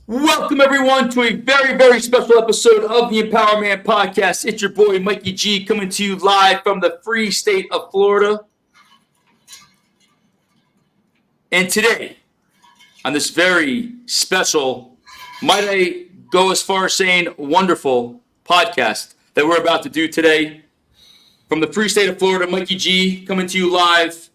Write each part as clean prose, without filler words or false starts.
Welcome, everyone, to a very, very special episode of the EmpowerMAN Podcast. It's your boy, Mikey G, coming to you live from the free state of Florida. And today, on this very special, might I go as far as saying wonderful podcast that we're about to do today, from the free state of Florida, Mikey G, coming to you live.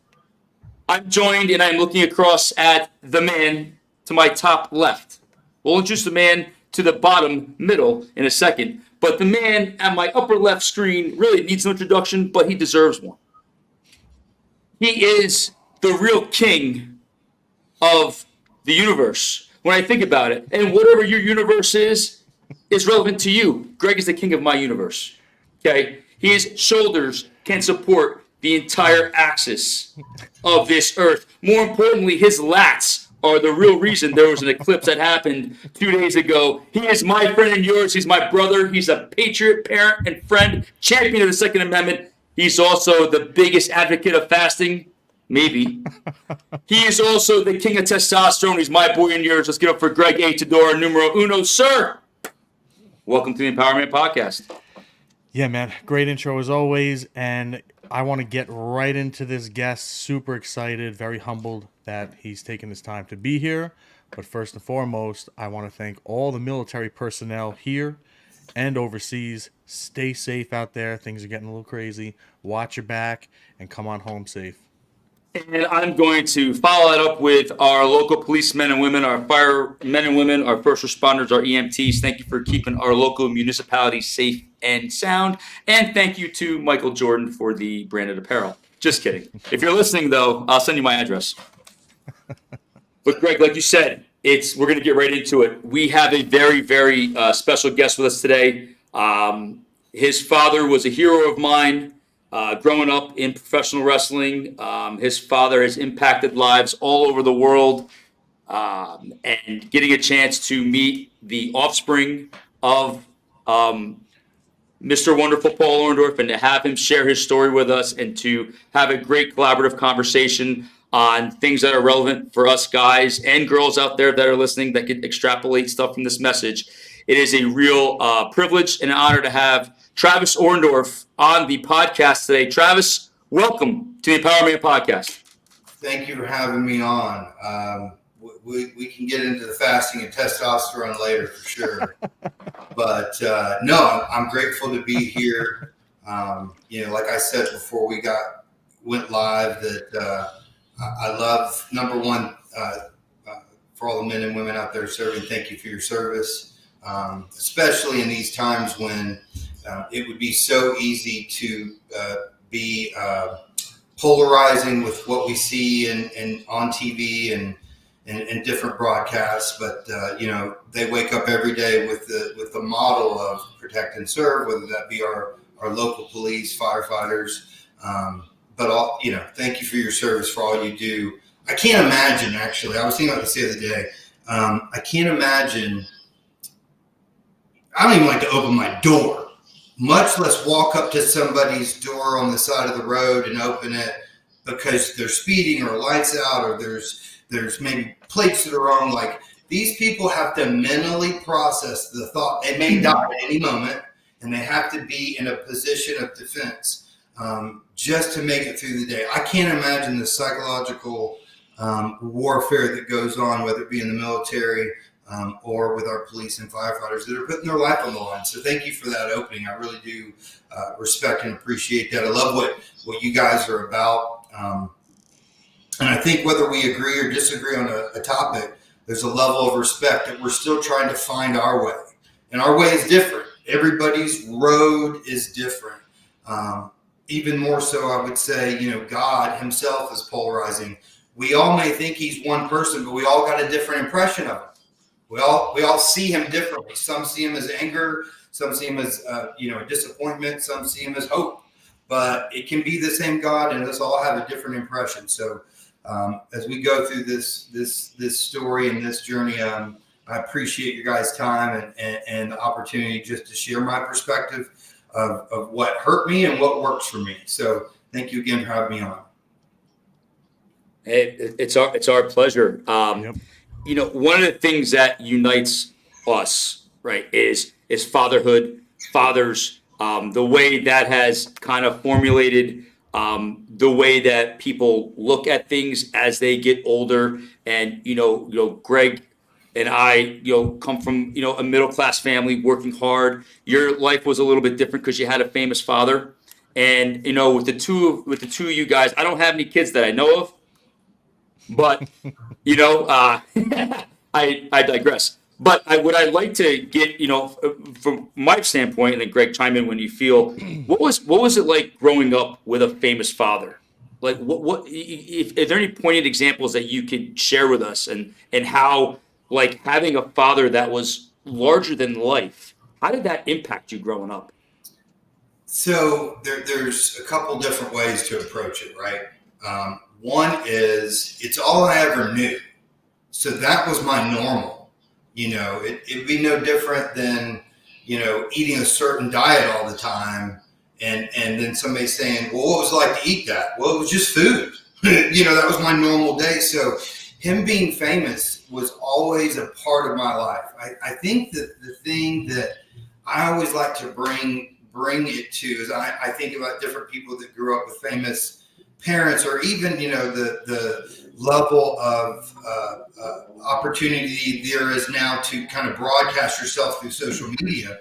I'm joined and I'm looking across at the man to my top left. We'll introduce the man to the bottom middle in a second. But the man at my upper left screen really needs no introduction, but he deserves one. He is the real king of the universe when I think about it. And whatever your universe is relevant to you. Greg is the king of my universe. Okay? His shoulders can support the entire axis of this earth. More importantly, his lats are the real reason there was an eclipse that happened 2 days ago. He is my friend and yours. He's my brother. He's a patriot, parent, and friend, champion of the Second Amendment. He's also the biggest advocate of fasting, maybe. He is also the king of testosterone. He's my boy and yours. Let's get up for Greg A. Tadora, numero uno. Sir, welcome to the EmpowerMAN Podcast. Yeah, man. Great intro as always. And I want to get right into this guest. Super excited, very humbled that he's taken his time to be here. But first and foremost, I want to thank all the military personnel here and overseas. Stay safe out there. Things are getting a little crazy. Watch your back and come on home safe. And I'm going to follow that up with our local policemen and women, our firemen and women, our first responders, our EMTs. Thank you for keeping our local municipality safe and sound. And thank you to Michael Jordan for the branded apparel. Just kidding. If you're listening, though, I'll send you my address. But Greg, like you said, we're going to get right into it. We have a very, very special guest with us today. His father was a hero of mine. Growing up in professional wrestling, his father has impacted lives all over the world, and getting a chance to meet the offspring of Mr. Wonderful Paul Orndorff and to have him share his story with us and to have a great collaborative conversation on things that are relevant for us guys and girls out there that are listening that can extrapolate stuff from this message. It is a real privilege and an honor to have Travis Orndorff on the podcast today. Travis, welcome to the EmpowerMAN Podcast. Thank you for having me on. We can get into the fasting and testosterone later for sure. But no, I'm grateful to be here. Like I said before we went live, that I love, number one, for all the men and women out there serving, thank you for your service, especially in these times when it would be so easy to be polarizing with what we see and on TV and different broadcasts. But they wake up every day with the model of protect and serve, whether that be our local police, firefighters. But thank you for your service, for all you do. I can't imagine, actually. I was thinking about this the other day. I can't imagine. I don't even like to open my door, much less walk up to somebody's door on the side of the road and open it because they're speeding or lights out or there's maybe plates that are wrong. Like, these people have to mentally process the thought they may die at any moment, and they have to be in a position of defense just to make it through the day. I can't imagine the psychological warfare that goes on, whether it be in the military or with our police and firefighters that are putting their life on the line. So thank you for that opening. I really do respect and appreciate that. I love what you guys are about. And I think whether we agree or disagree on a topic, there's a level of respect that we're still trying to find our way. And our way is different. Everybody's road is different. Even more so, I would say, God himself is polarizing. We all may think he's one person, but we all got a different impression of him. We all see him differently. Some see him as anger. Some see him as disappointment. Some see him as hope. But it can be the same God, and us all have a different impression. So as we go through this story and this journey, I appreciate your guys' time and the opportunity just to share my perspective of what hurt me and what works for me. So thank you again for having me on. It's our pleasure. Yep. one of the things that unites us, right, is fatherhood, fathers, the way that has kind of formulated the way that people look at things as they get older. And Greg and I, come from a middle class family, working hard. Your life was a little bit different because you had a famous father. And with the two of you guys, I don't have any kids that I know of, but I digress. But what I'd like to get, from my standpoint, and then Greg, chime in when you feel, what was it like growing up with a famous father? Like, what if there are any poignant examples that you could share with us, and how, like, having a father that was larger than life, how did that impact you growing up? So there's a couple different ways to approach it, right? One is it's all I ever knew. So that was my normal. It'd be no different than, eating a certain diet all the time. And then somebody saying, well, what was it like to eat that? Well, it was just food. That was my normal day. So him being famous was always a part of my life. I think that the thing that I always like to bring it to is I think about different people that grew up with famous parents, or even, the level of opportunity there is now to kind of broadcast yourself through social media.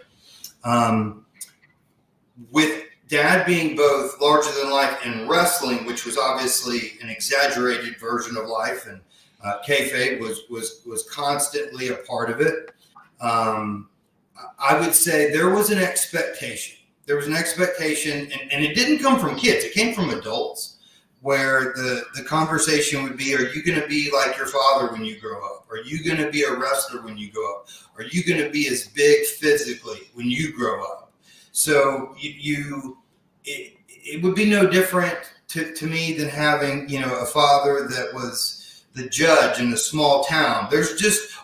With Dad being both larger than life and wrestling, which was obviously an exaggerated version of life, and kayfabe was constantly a part of it. I would say there was an expectation. There was an expectation, and it didn't come from kids. It came from adults, where the conversation would be, are you going to be like your father when you grow up? Are you going to be a wrestler when you grow up? Are you going to be as big physically when you grow up? So it would be no different to me than having, a father that was the judge in a small town.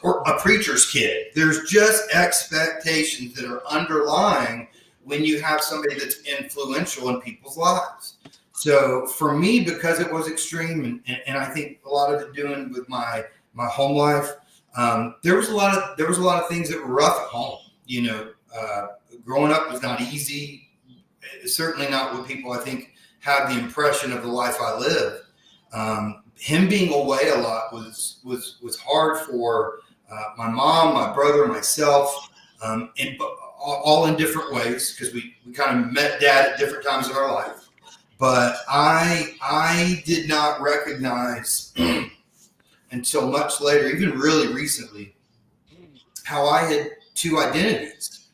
Or a preacher's kid. There's just expectations that are underlying when you have somebody that's influential in people's lives. So for me, because it was extreme, and I think a lot of it doing with my home life, there was a lot of things that were rough at home. Growing up was not easy. Certainly not what people, I think, have the impression of the life I lived. Him being away a lot was hard for my mom, my brother, myself, and all in different ways, because we kind of met Dad at different times of our life. But I did not recognize until much later, even really recently, how I had two identities.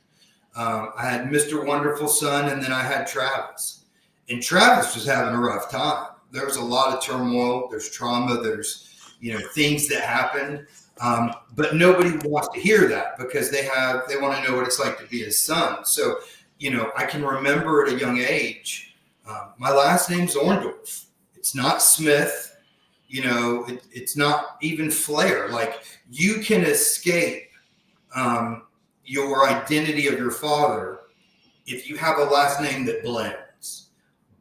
I had Mr. Wonderful Son, and then I had Travis. And Travis was having a rough time. There was a lot of turmoil. There's trauma. There's things that happened. But nobody wants to hear that, because they want to know what it's like to be his son. So, I can remember at a young age, my last name's Orndorf. It's not Smith. It's not even Flair. Like, you can escape your identity of your father if you have a last name that blends.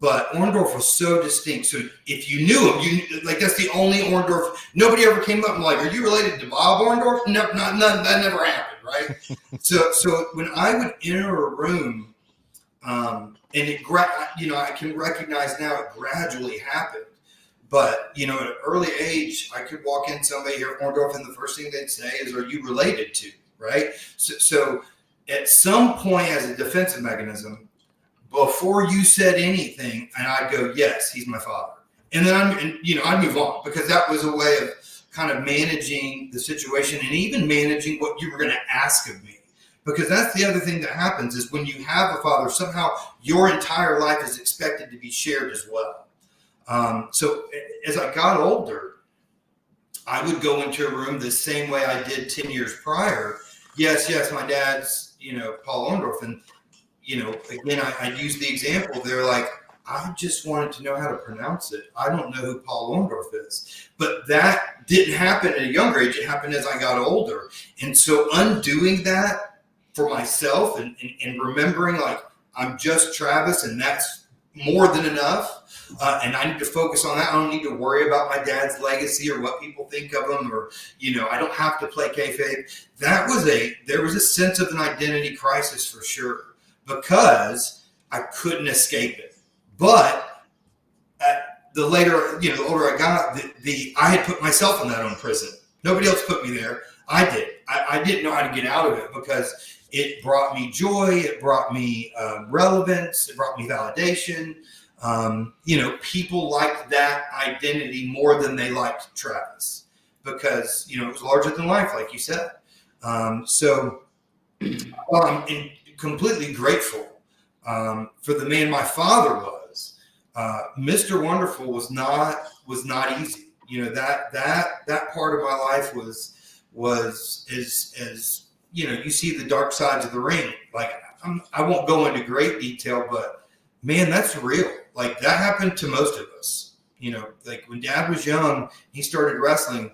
But Orndorff was so distinct. So if you knew him, that's the only Orndorff. Nobody ever came up and like, are you related to Bob Orndorff? No, none, that never happened, right? So when I would enter a room, and I can recognize now it gradually happened. But, at an early age, I could walk in, somebody here, Orndorff, and the first thing they'd say is, are you related to, right? So at some point, as a defensive mechanism, before you said anything, and I'd go, yes, he's my father. And then I'd move on, because that was a way of kind of managing the situation, and even managing what you were going to ask of me. Because that's the other thing that happens, is when you have a father, somehow your entire life is expected to be shared as well. So as I got older, I would go into a room the same way I did 10 years prior. Yes, my dad's, Paul Orndorff. And, again, I use the example. They're like, I just wanted to know how to pronounce it. I don't know who Paul Orndorff is. But that didn't happen at a younger age. It happened as I got older. And so undoing that for myself and remembering, like, I'm just Travis, and that's more than enough, and I need to focus on that. I don't need to worry about my dad's legacy or what people think of him, or I don't have to play kayfabe. There was a sense of an identity crisis for sure, because I couldn't escape it. But the older I got, I had put myself in that own prison. Nobody else put me there. I did. I didn't know how to get out of it, because it brought me joy. It brought me relevance. It brought me validation. People liked that identity more than they liked Travis, because, it was larger than life, like you said. So I'm completely grateful for the man my father was. Mr. Wonderful was not easy. That part of my life was you see the dark sides of the ring. Like, I won't go into great detail, but man, that's real. Like, that happened to most of us. Like when Dad was young, he started wrestling.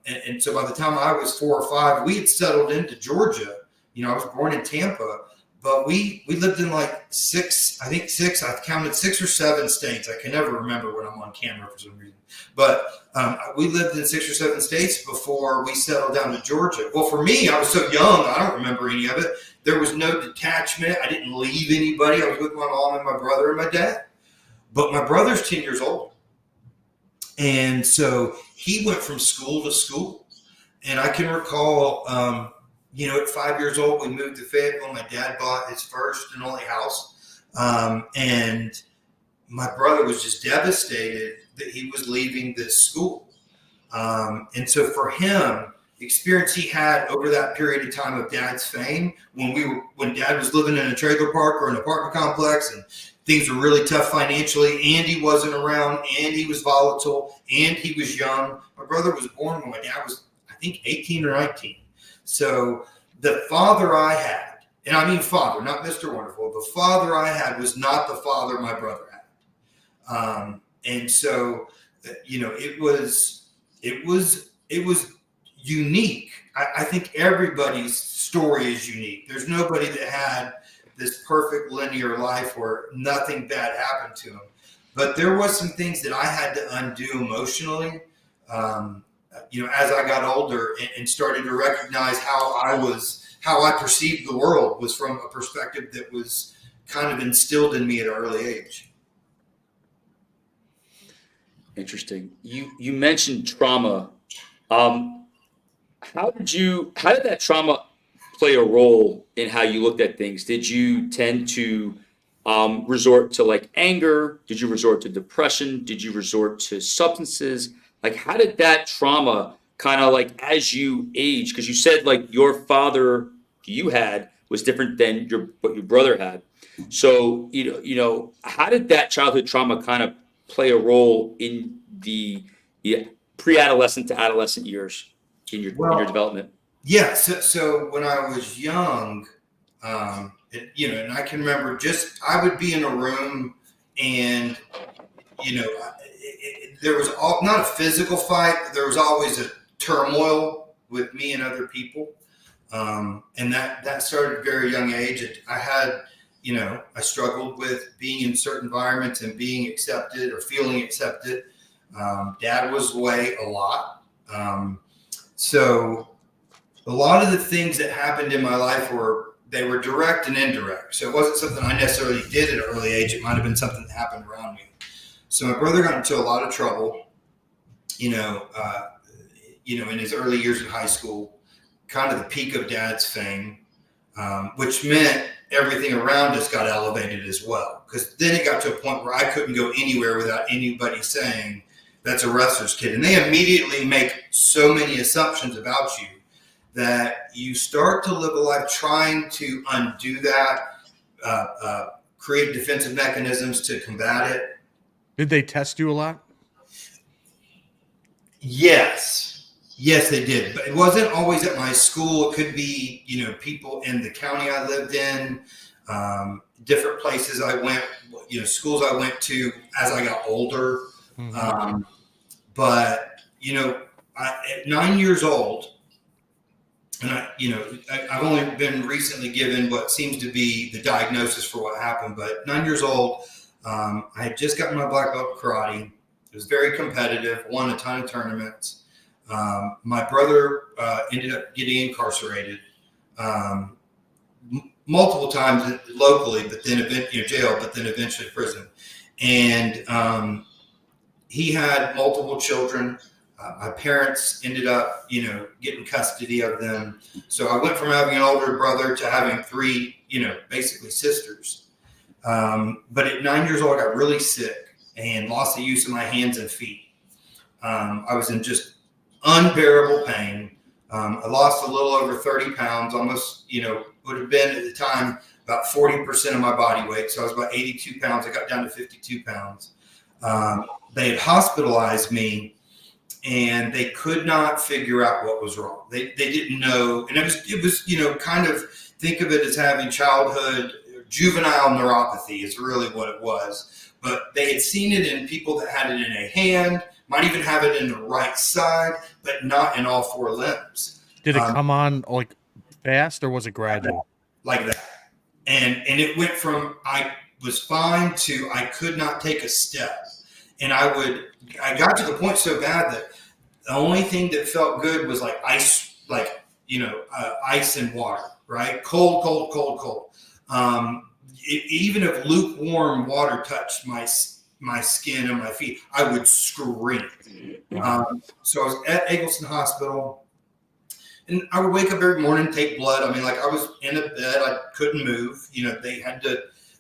And so by the time I was 4 or 5, we had settled into Georgia. I was born in Tampa, but we lived in like 6. I've counted 6 or 7 states. I can never remember when I'm on camera for some reason. But we lived in 6 or 7 states before we settled down to Georgia. Well, for me, I was so young, I don't remember any of it. There was no detachment. I didn't leave anybody. I was with my mom and my brother and my dad. But my brother's 10 years old. And so he went from school to school. And I can recall, at 5 years old, we moved to Fayetteville. My dad bought his first and only house. And my brother was just devastated that he was leaving this school. And so for him, the experience he had over that period of time of Dad's fame, when Dad was living in a trailer park or an apartment complex and things were really tough financially, and he wasn't around, and he was volatile, and he was young. My brother was born when my dad was, I think, 18 or 19. So the father I had, and I mean father, not Mr. Wonderful, the father I had was not the father my brother had. And so, it was unique. I think everybody's story is unique. There's nobody that had this perfect linear life where nothing bad happened to him. But there was some things that I had to undo emotionally, as I got older and started to recognize how I perceived the world was from a perspective that was kind of instilled in me at an early age. Interesting. You mentioned trauma. How did that trauma play a role in how you looked at things? Did you tend to resort to like anger? Did you resort to depression? Did you resort to substances? Like, how did that trauma kind of like as you age? Because you said like your father you had was different than what your brother had. So how did that childhood trauma kind of play a role in the pre-adolescent to adolescent years in your development? Yeah. So when I was young, and I can remember I would be in a room and, there was not a physical fight, but there was always a turmoil with me and other people. And that started at a very young age. I had, I struggled with being in certain environments and being accepted or feeling accepted. Dad was away a lot. So a lot of the things that happened in my life were direct and indirect. So it wasn't something I necessarily did at an early age. It might have been something that happened around me. So my brother got into a lot of trouble, in his early years in high school, kind of the peak of Dad's fame, which meant everything around us got elevated as well. Because then it got to a point where I couldn't go anywhere without anybody saying, that's a wrestler's kid. And they immediately make so many assumptions about you that you start to live a life trying to undo that, create defensive mechanisms to combat it. Did they test you a lot? Yes, they did. But it wasn't always at my school. It could be, people in the county I lived in, different places I went, schools I went to as I got older. Mm-hmm. But, at 9 years old, and I've only been recently given what seems to be the diagnosis for what happened, but 9 years old, I had just gotten my black belt in karate. It was very competitive, won a ton of tournaments. My brother ended up getting incarcerated multiple times locally, but then jail, but then eventually prison. And he had multiple children. My parents ended up, getting custody of them. So I went from having an older brother to having three, basically sisters. But at 9 years old, I got really sick and lost the use of my hands and feet. I was in just unbearable pain. I lost a little over 30 pounds, almost, would have been at the time about 40% of my body weight. So I was about 82 pounds. I got down to 52 pounds. They had hospitalized me, and they could not figure out what was wrong. They didn't know. And it was, kind of think of it as having childhood juvenile neuropathy is really what it was. But they had seen it in people that had it in a hand, might even have it in the right side, but not in all four limbs. Did it come on like fast, or was it gradual? Like that. And it went from I was fine to I could not take a step. And I got to the point so bad that the only thing that felt good was like ice, ice and water, right? Cold. Even if lukewarm water touched my skin and my feet, I would scream. So I was at Eggleston Hospital, and I would wake up every morning, take blood. I mean, I was in a bed, I couldn't move.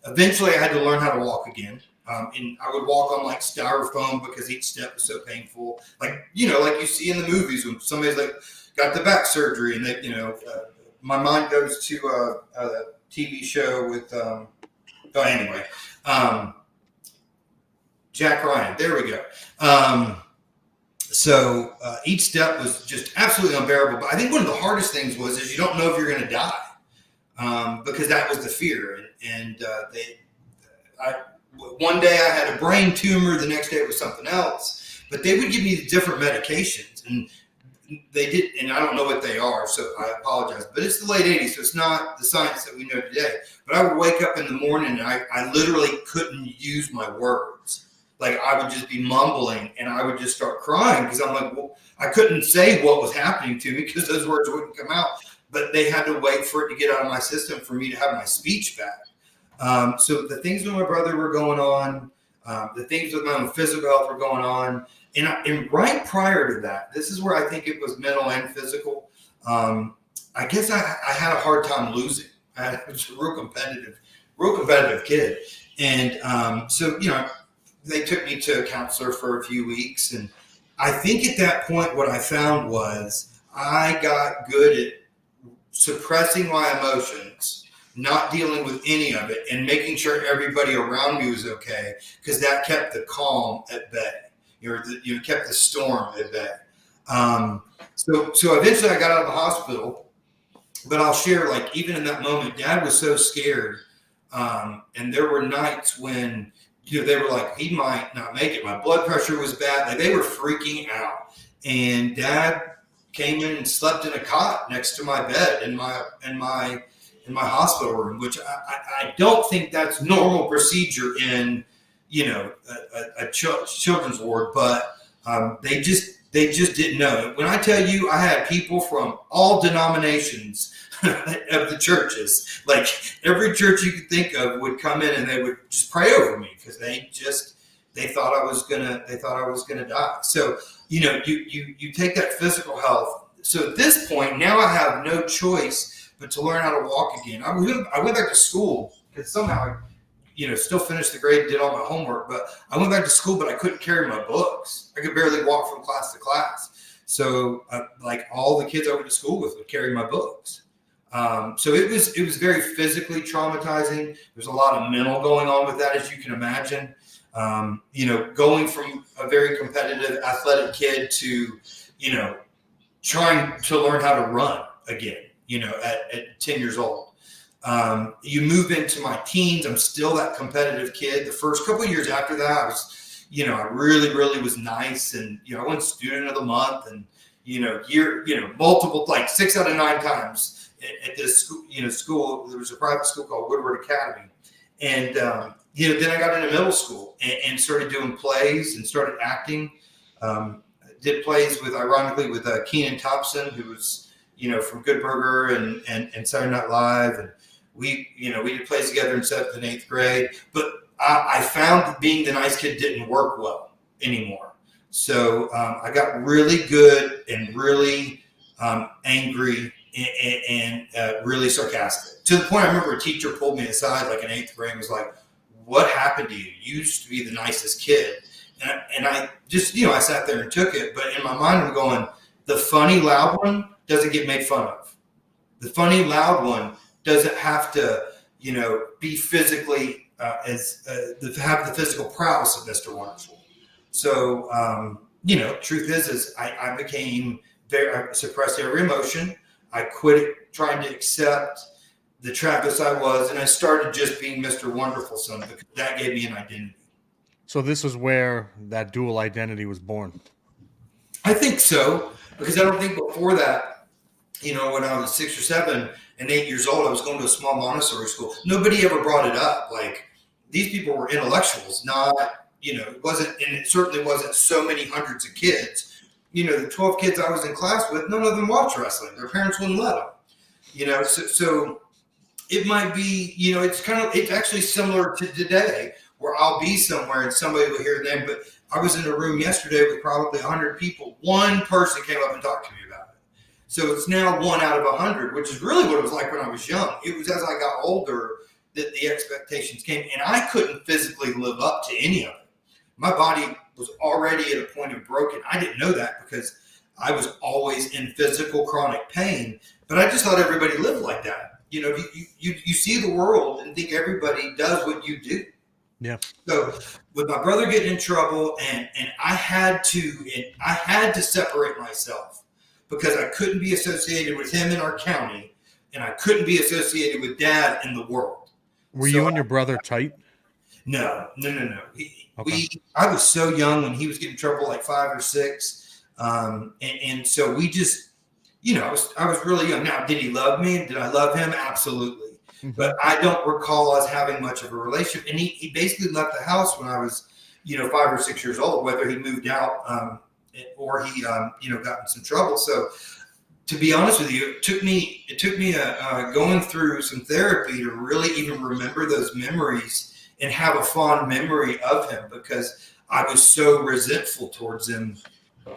Eventually I had to learn how to walk again. And I would walk on styrofoam because each step was so painful. Like you see in the movies when somebody's got the back surgery, and my mind goes to a TV show with, Jack Ryan. There we go. So each step was just absolutely unbearable. But I think one of the hardest things is you don't know if you're going to die, because that was the fear. One day I had a brain tumor. The next day it was something else. But they would give me different medications, and they did. And I don't know what they are, so I apologize. But it's the late 80s, so it's not the science that we know today. But I would wake up in the morning, and I literally couldn't use my words. I would just be mumbling, and I would just start crying because I'm I couldn't say what was happening to me because those words wouldn't come out. But they had to wait for it to get out of my system for me to have my speech back. So the things with my brother were going on. The things with my own physical health were going on. And right prior to that, this is where I think it was mental and physical. I guess I had a hard time losing. I was a real competitive kid. And so, they took me to a counselor for a few weeks. And I think at that point, what I found was I got good at suppressing my emotions, not dealing with any of it, and making sure everybody around me was okay, because that kept the calm at bay. Kept the storm at bay. So eventually I got out of the hospital, but I'll share, even in that moment, Dad was so scared. And there were nights when, they were like, he might not make it. My blood pressure was bad. They were freaking out. And Dad came in and slept in a cot next to my bed in my hospital room, which I don't think that's normal procedure in, a children's ward, but they just didn't know. When I tell you, I had people from all denominations of the churches, every church you could think of would come in, and they would just pray over me because they thought I was gonna die. So you take that physical health. So at this point, now I have no choice but to learn how to walk again. I went back to school because somehow I, still finished the grade, did all my homework, but I went back to school, but I couldn't carry my books. I could barely walk from class to class. So all the kids I went to school with would carry my books. So it was very physically traumatizing. There's a lot of mental going on with that, as you can imagine. Going from a very competitive, athletic kid to, trying to learn how to run again, at 10 years old. You move into my teens. I'm still that competitive kid. The first couple of years after that, I was, I really, really was nice. And, I won student of the month and, multiple, 6 out of 9 times at this school. There was a private school called Woodward Academy. And then I got into middle school and started doing plays and started acting. Did plays ironically, with Keenan Thompson, who was, from Good Burger and Saturday Night Live. And we did plays together in 7th and 8th grade. But I found that being the nice kid didn't work well anymore. So I got really good and really angry and really sarcastic, to the point I remember a teacher pulled me aside like in 8th grade and was like, "What happened to you? You used to be the nicest kid." And I just, I sat there and took it. But in my mind, I'm going, the funny, loud one doesn't get made fun of. The funny, loud one doesn't have to, be physically have the physical prowess of Mr. Wonderful. So, truth is I became I suppressed every emotion. I quit trying to accept the Travis I was, and I started just being Mr. Wonderful son, because that gave me an identity. So this is where that dual identity was born. I think so, because I don't think before that, when I was 6 or 7 and 8 years old, I was going to a small Montessori school. Nobody ever brought it up. Like, these people were intellectuals, not, it wasn't, and it certainly wasn't so many hundreds of kids. The 12 kids I was in class with, none of them watched wrestling. Their parents wouldn't let them. So it might be, it's actually similar to today, where I'll be somewhere and somebody will hear them. But I was in a room yesterday with probably 100 people. One person came up and talked to me about it. So it's now 1 out of 100, which is really what it was like when I was young. It was as I got older that the expectations came, and I couldn't physically live up to any of it. My body was already at a point of broken. I didn't know that because I was always in physical chronic pain, but I just thought everybody lived like that. You see the world and think everybody does what you do. Yeah. So with my brother getting in trouble, and I had to separate myself, because I couldn't be associated with him in our county, and I couldn't be associated with Dad in the world. Were you and your brother tight? No. I was so young when he was getting in trouble, like 5 or 6. And so we just, I was really young. Now, did he love me? Did I love him? Absolutely. Mm-hmm. But I don't recall us having much of a relationship. And he basically left the house when I was, 5 or 6 years old, whether he moved out or he, got in some trouble. So to be honest with you, it took me going through some therapy to really even remember those memories and have a fond memory of him, because I was so resentful towards him.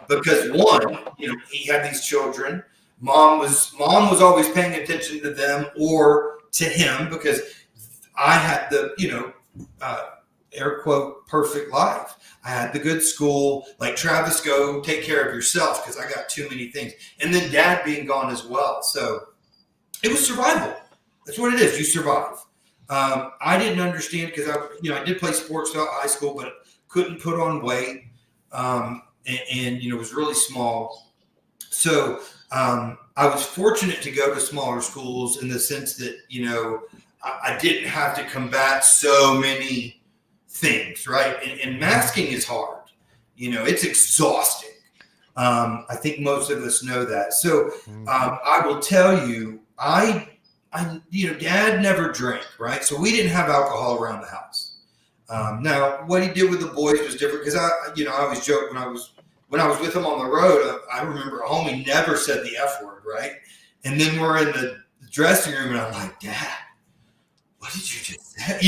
Because one, he had these children. Mom was always paying attention to them or to him, because I had the, air quote, perfect life. I had the good school, like, Travis, go take care of yourself because I got too many things. And then Dad being gone as well. So it was survival. That's what it is. You survive. I didn't understand, because I did play sports throughout high school, but couldn't put on weight, and was really small. So I was fortunate to go to smaller schools in the sense that I didn't have to combat so many things, right? And masking is hard. It's exhausting. I think most of us know that. So I will tell you, Dad never drank, right? So we didn't have alcohol around the house. Now, what he did with the boys was different, because I always joke when I was with him on the road. I remember a homie never said the F word, right? And then we're in the dressing room, and I'm like, "Dad, what did you just say?"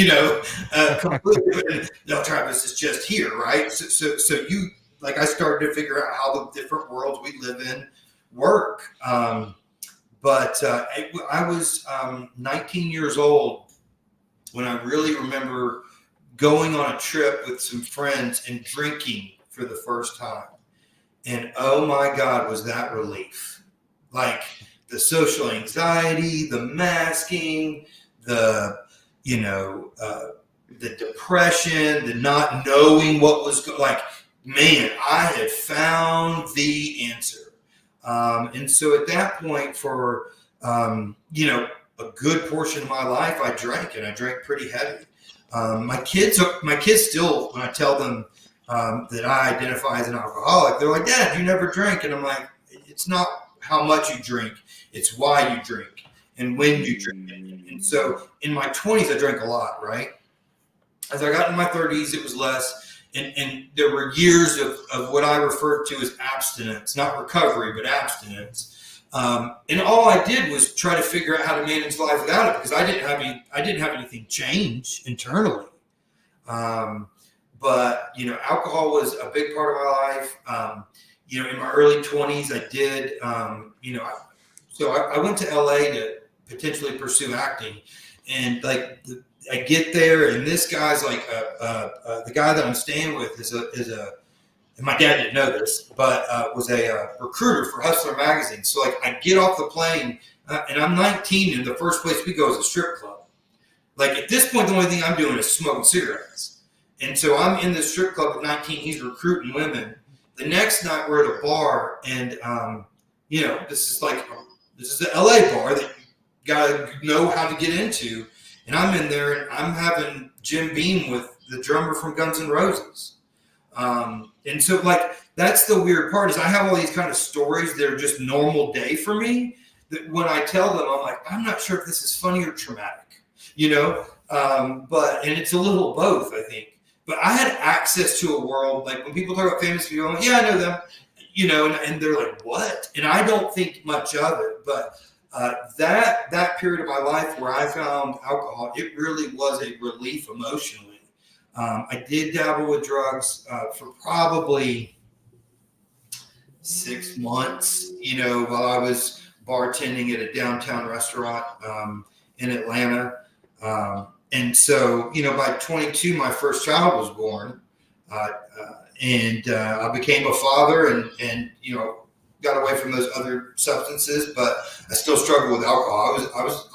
Completely. No, Travis is just here, right? So you, like, I started to figure out how the different worlds we live in work. But I was 19 years old when I really remember going on a trip with some friends and drinking for the first time. And oh my God, was that relief. Like, the social anxiety, the masking, the depression, the not knowing what was like, man, I had found the answer. And so at that point, for, a good portion of my life, I drank, and I drank pretty heavy. My kids still, when I tell them that I identify as an alcoholic, they're like, "Dad, you never drank." And I'm like, it's not how much you drink, it's why you drink and when you drink. And so in my 20s, I drank a lot, right? As I got in my 30s, it was less. And there were years of what I referred to as abstinence, not recovery, but abstinence. And all I did was try to figure out how to manage life without it, because I didn't have anything change internally. But alcohol was a big part of my life. In my early 20s, I did. So I went to LA to potentially pursue acting, and I get there, and this guy's like the guy that I'm staying with is a and my dad didn't know this, but was a recruiter for Hustler magazine. So I get off the plane, and I'm 19, and the first place we go is a strip club. At this point, the only thing I'm doing is smoking cigarettes. And so I'm in this strip club at 19. He's recruiting women. The next night we're at a bar, and this is an LA bar that you gotta know how to get into. And I'm in there, and I'm having Jim Beam with the drummer from Guns N' Roses. And so that's the weird part, is I have all these kind of stories that are just normal day for me, that when I tell them, I'm like, I'm not sure if this is funny or traumatic, and it's a little both, I think. But I had access to a world, when people talk about famous people, I'm like, yeah, I know them, and they're like, what? And I don't think much of it, but that period of my life where I found alcohol, it really was a relief emotionally. I did dabble with drugs for probably 6 months, while I was bartending at a downtown restaurant in Atlanta. And so, by 22, my first child was born, and I became a father, and got away from those other substances, but I still struggle with alcohol.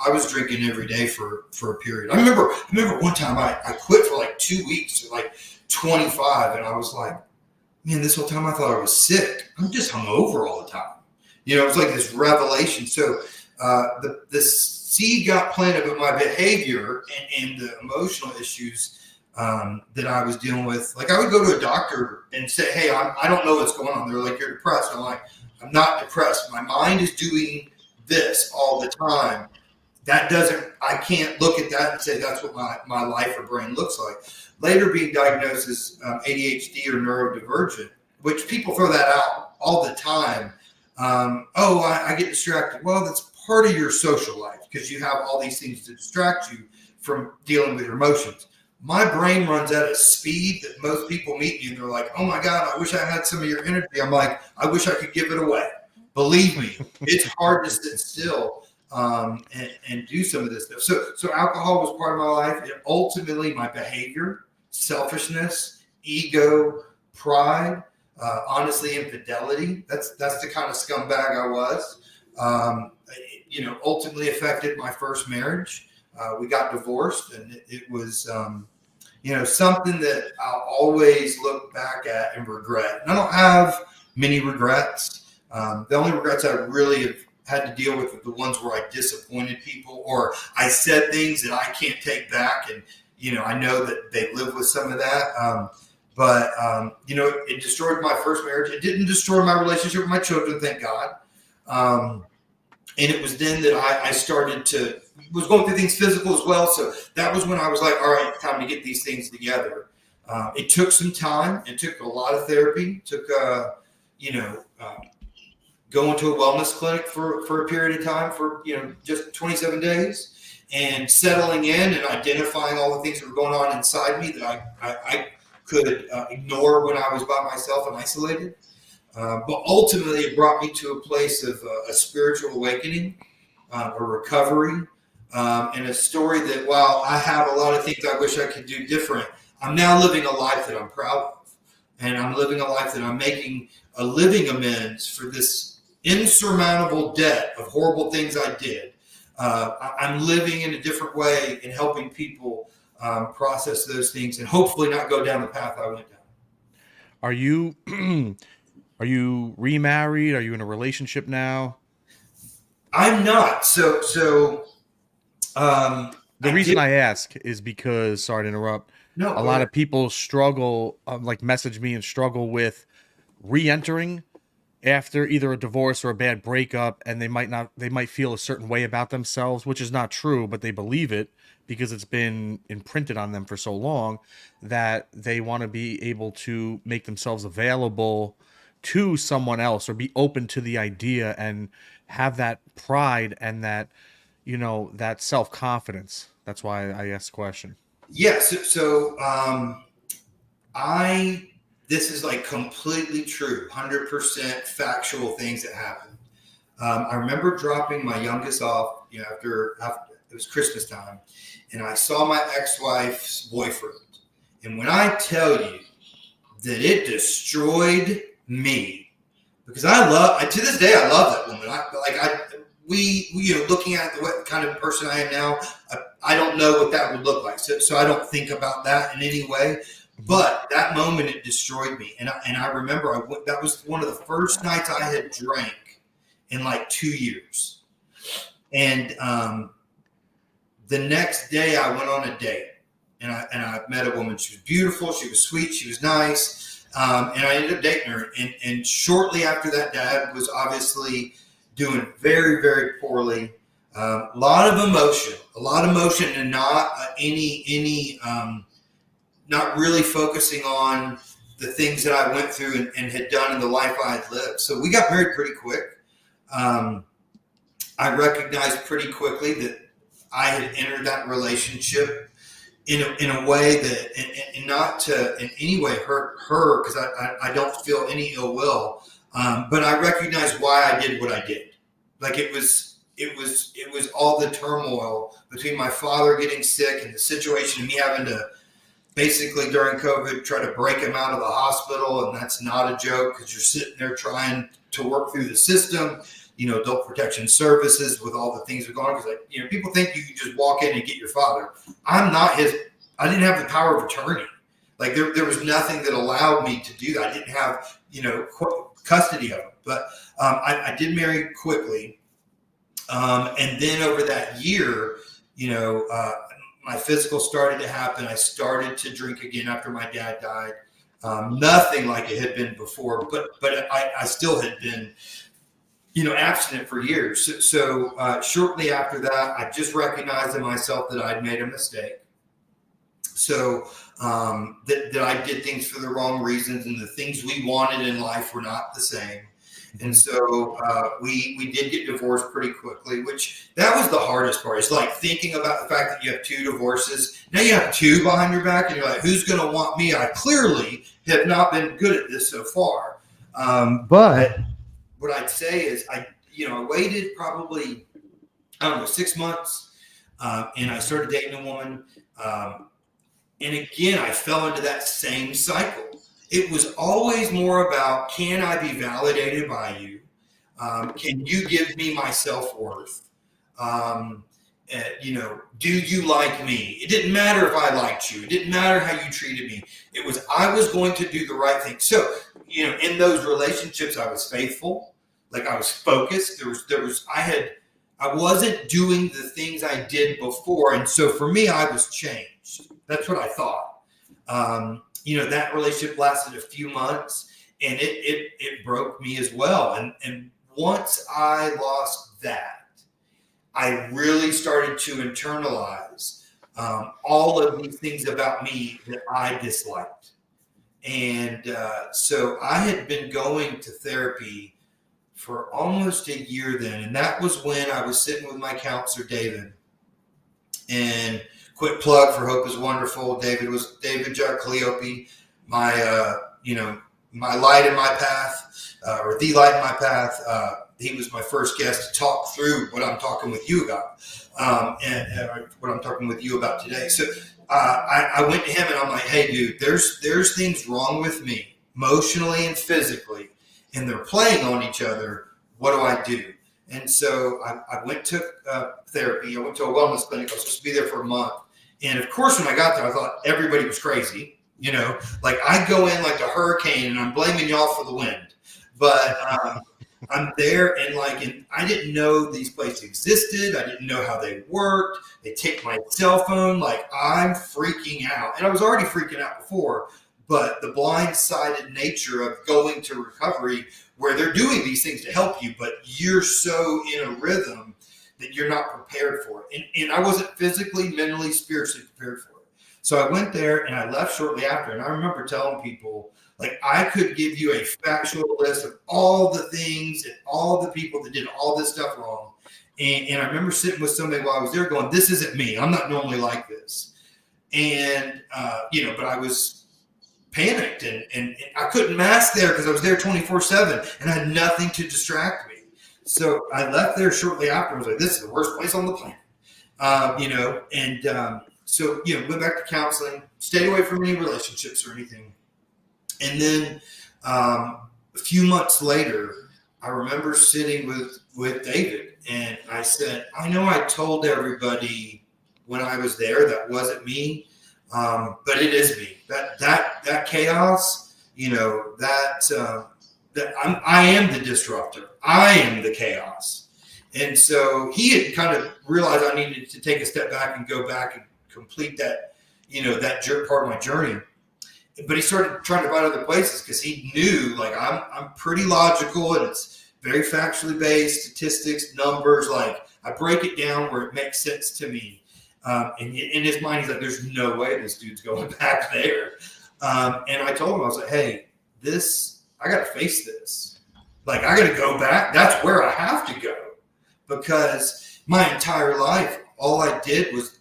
I was drinking every day for a period. I remember one time I quit for 2 weeks at 25, and I was like, man, this whole time I thought I was sick. I'm just hungover all the time. It was like this revelation. So the seed got planted with my behavior and the emotional issues that I was dealing with. I would go to a doctor and say, hey, I don't know what's going on. They're like, you're depressed. I'm like, I'm not depressed. My mind is doing this all the time. I can't look at that and say that's what my life or brain looks like. Later being diagnosed as ADHD or neurodivergent, which people throw that out all the time. I get distracted. Well, that's part of your social life, because you have all these things to distract you from dealing with your emotions. My brain runs at a speed that most people meet me and they're like, oh my God, I wish I had some of your energy. I'm like, I wish I could give it away. Believe me, it's hard to sit still and do some of this stuff. So alcohol was part of my life. And ultimately, my behavior, selfishness, ego, pride, honestly, infidelity. That's the kind of scumbag I was. Ultimately affected my first marriage. We got divorced, and it was, something that I'll always look back at and regret. And I don't have many regrets. The only regrets I really have had to deal with are the ones where I disappointed people, or I said things that I can't take back. And, I know that they live with some of that. But it destroyed my first marriage. It didn't destroy my relationship with my children, thank God. And it was then that I started to, was going through things physical as well. So that was when I was like, all right, time to get these things together. It took some time. It took a lot of therapy. It took, going to a wellness clinic for a period of time for, just 27 days and settling in and identifying all the things that were going on inside me that I could ignore when I was by myself and isolated. But ultimately, it brought me to a place of a spiritual awakening, a recovery, and a story that while I have a lot of things I wish I could do different, I'm now living a life that I'm proud of. And I'm living a life that I'm making a living amends for this insurmountable debt of horrible things I did. I'm living in a different way and helping people process those things and hopefully not go down the path I went down. Are you remarried? Are you in a relationship now? I'm not. So the reason I ask is because, sorry to interrupt, a lot of people struggle, message me and struggle with re-entering after either a divorce or a bad breakup, and they might feel a certain way about themselves, which is not true, but they believe it because it's been imprinted on them for so long, that they want to be able to make themselves available to someone else, or be open to the idea and have that pride and that, that self-confidence. That's why I asked the question. Yes. This is like completely true, 100% factual things that happened. I remember dropping my youngest off, after it was Christmas time, and I saw my ex-wife's boyfriend. And when I tell you that it destroyed me, because to this day, I love that woman. Looking at what kind of person I am now, I don't know what that would look like. So I don't think about that in any way. But that moment, it destroyed me. And I remember that was one of the first nights I had drank in like 2 years. And the next day I went on a date, and I met a woman. She was beautiful. She was sweet. She was nice. And I ended up dating her. And shortly after that, Dad was obviously doing very, very poorly. A lot of emotion, and not not really focusing on the things that I went through and had done in the life I had lived. So we got married pretty quick. I recognized pretty quickly that I had entered that relationship in a way that, and not to in any way hurt her, because I don't feel any ill will. But I recognized why I did what I did. Like it was all the turmoil between my father getting sick and the situation and me having to basically during COVID try to break him out of the hospital. And that's not a joke, because you're sitting there trying to work through the system, adult protection services with all the things that are going on. Because people think you can just walk in and get your father. I didn't have the power of attorney. Like there was nothing that allowed me to do that. I didn't have, custody of him. But I did marry quickly. And then over that year, my physical started to happen. I started to drink again after my dad died. Nothing like it had been before, but I still had been, abstinent for years. So shortly after that, I just recognized in myself that I'd made a mistake. So that I did things for the wrong reasons, and the things we wanted in life were not the same. And so we did get divorced pretty quickly, which that was the hardest part. It's like thinking about the fact that you have 2 divorces. Now you have 2 behind your back, and you're like, who's going to want me? I clearly have not been good at this so far. But what I'd say is I waited probably, 6 months, and I started dating a woman. And again, I fell into that same cycle. It was always more about, can I be validated by you? Can you give me my self-worth? Do you like me? It didn't matter if I liked you. It didn't matter how you treated me. It was, I was going to do the right thing. So, in those relationships, I was faithful. Like I was focused. I wasn't doing the things I did before. And so for me, I was changed. That's what I thought. That relationship lasted a few months, and it broke me as well. And once I lost that, I really started to internalize all of these things about me that I disliked. And so I had been going to therapy for almost a year then. And that was when I was sitting with my counselor, David. And quick plug for Hope is Wonderful. David Giaccleope, my light in my path, or the light in my path. He was my first guest to talk through what I'm talking with you about, and what I'm talking with you about today. So I went to him and I'm like, hey, dude, there's things wrong with me emotionally and physically, and they're playing on each other. What do I do? And so I went to therapy. I went to a wellness clinic. I was supposed to be there for a month. And of course, when I got there, I thought everybody was crazy. Like I go in like a hurricane and I'm blaming y'all for the wind. But I'm there and I didn't know these places existed. I didn't know how they worked. They take my cell phone. Like I'm freaking out. And I was already freaking out before. but the blindsided nature of going to recovery where they're doing these things to help you, but you're so in a rhythm that you're not prepared for it. And I wasn't physically, mentally, spiritually prepared for it. So I went there and I left shortly after. And I remember telling people, like, I could give you a factual list of all the things and all the people that did all this stuff wrong. And I remember sitting with somebody while I was there going, this isn't me. I'm not normally like this. And, but I was panicked and I couldn't mask there because I was there 24/7 and I had nothing to distract me. So I left there shortly after. I was like, this is the worst place on the planet. So went back to counseling, stayed away from any relationships or anything. And then a few months later, I remember sitting with David and I said, I know I told everybody when I was there that wasn't me, but it is me. That chaos, I am the disruptor. I am the chaos. And so he had kind of realized I needed to take a step back and go back and complete that, that part of my journey. But he started trying to find other places because he knew, like, I'm pretty logical and it's very factually based, statistics, numbers. Like, I break it down where it makes sense to me. And in his mind, he's like, there's no way this dude's going back there. And I told him, I was like, hey, I got to face this. Like, I got to go back. That's where I have to go. Because my entire life, all I did was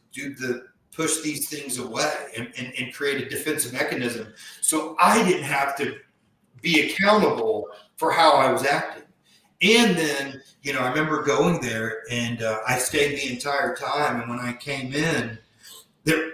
push these things away and create a defensive mechanism. So I didn't have to be accountable for how I was acting. And then, I remember going there and I stayed the entire time. And when I came in, there,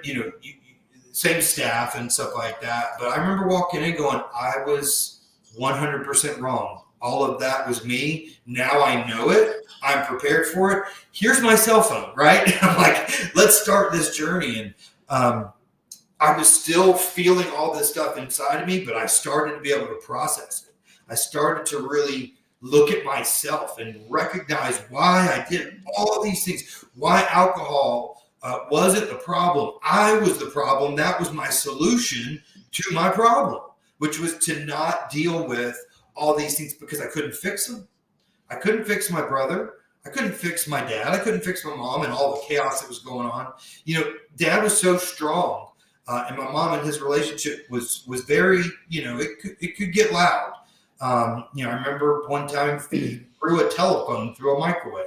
same staff and stuff like that. But I remember walking in going, I was 100% wrong. All of that was me. Now I know it. I'm prepared for it. Here's my cell phone, right? I'm like, let's start this journey. And I was still feeling all this stuff inside of me, but I started to be able to process it. I started to really look at myself and recognize why I did all these things, why alcohol wasn't the problem. I was the problem. That was my solution to my problem, which was to not deal with all these things because I couldn't fix them. I couldn't fix my brother. I couldn't fix my dad. I couldn't fix my mom and all the chaos that was going on. Dad was so strong, and my mom and his relationship was very, it could get loud. I remember one time he threw a telephone through a microwave.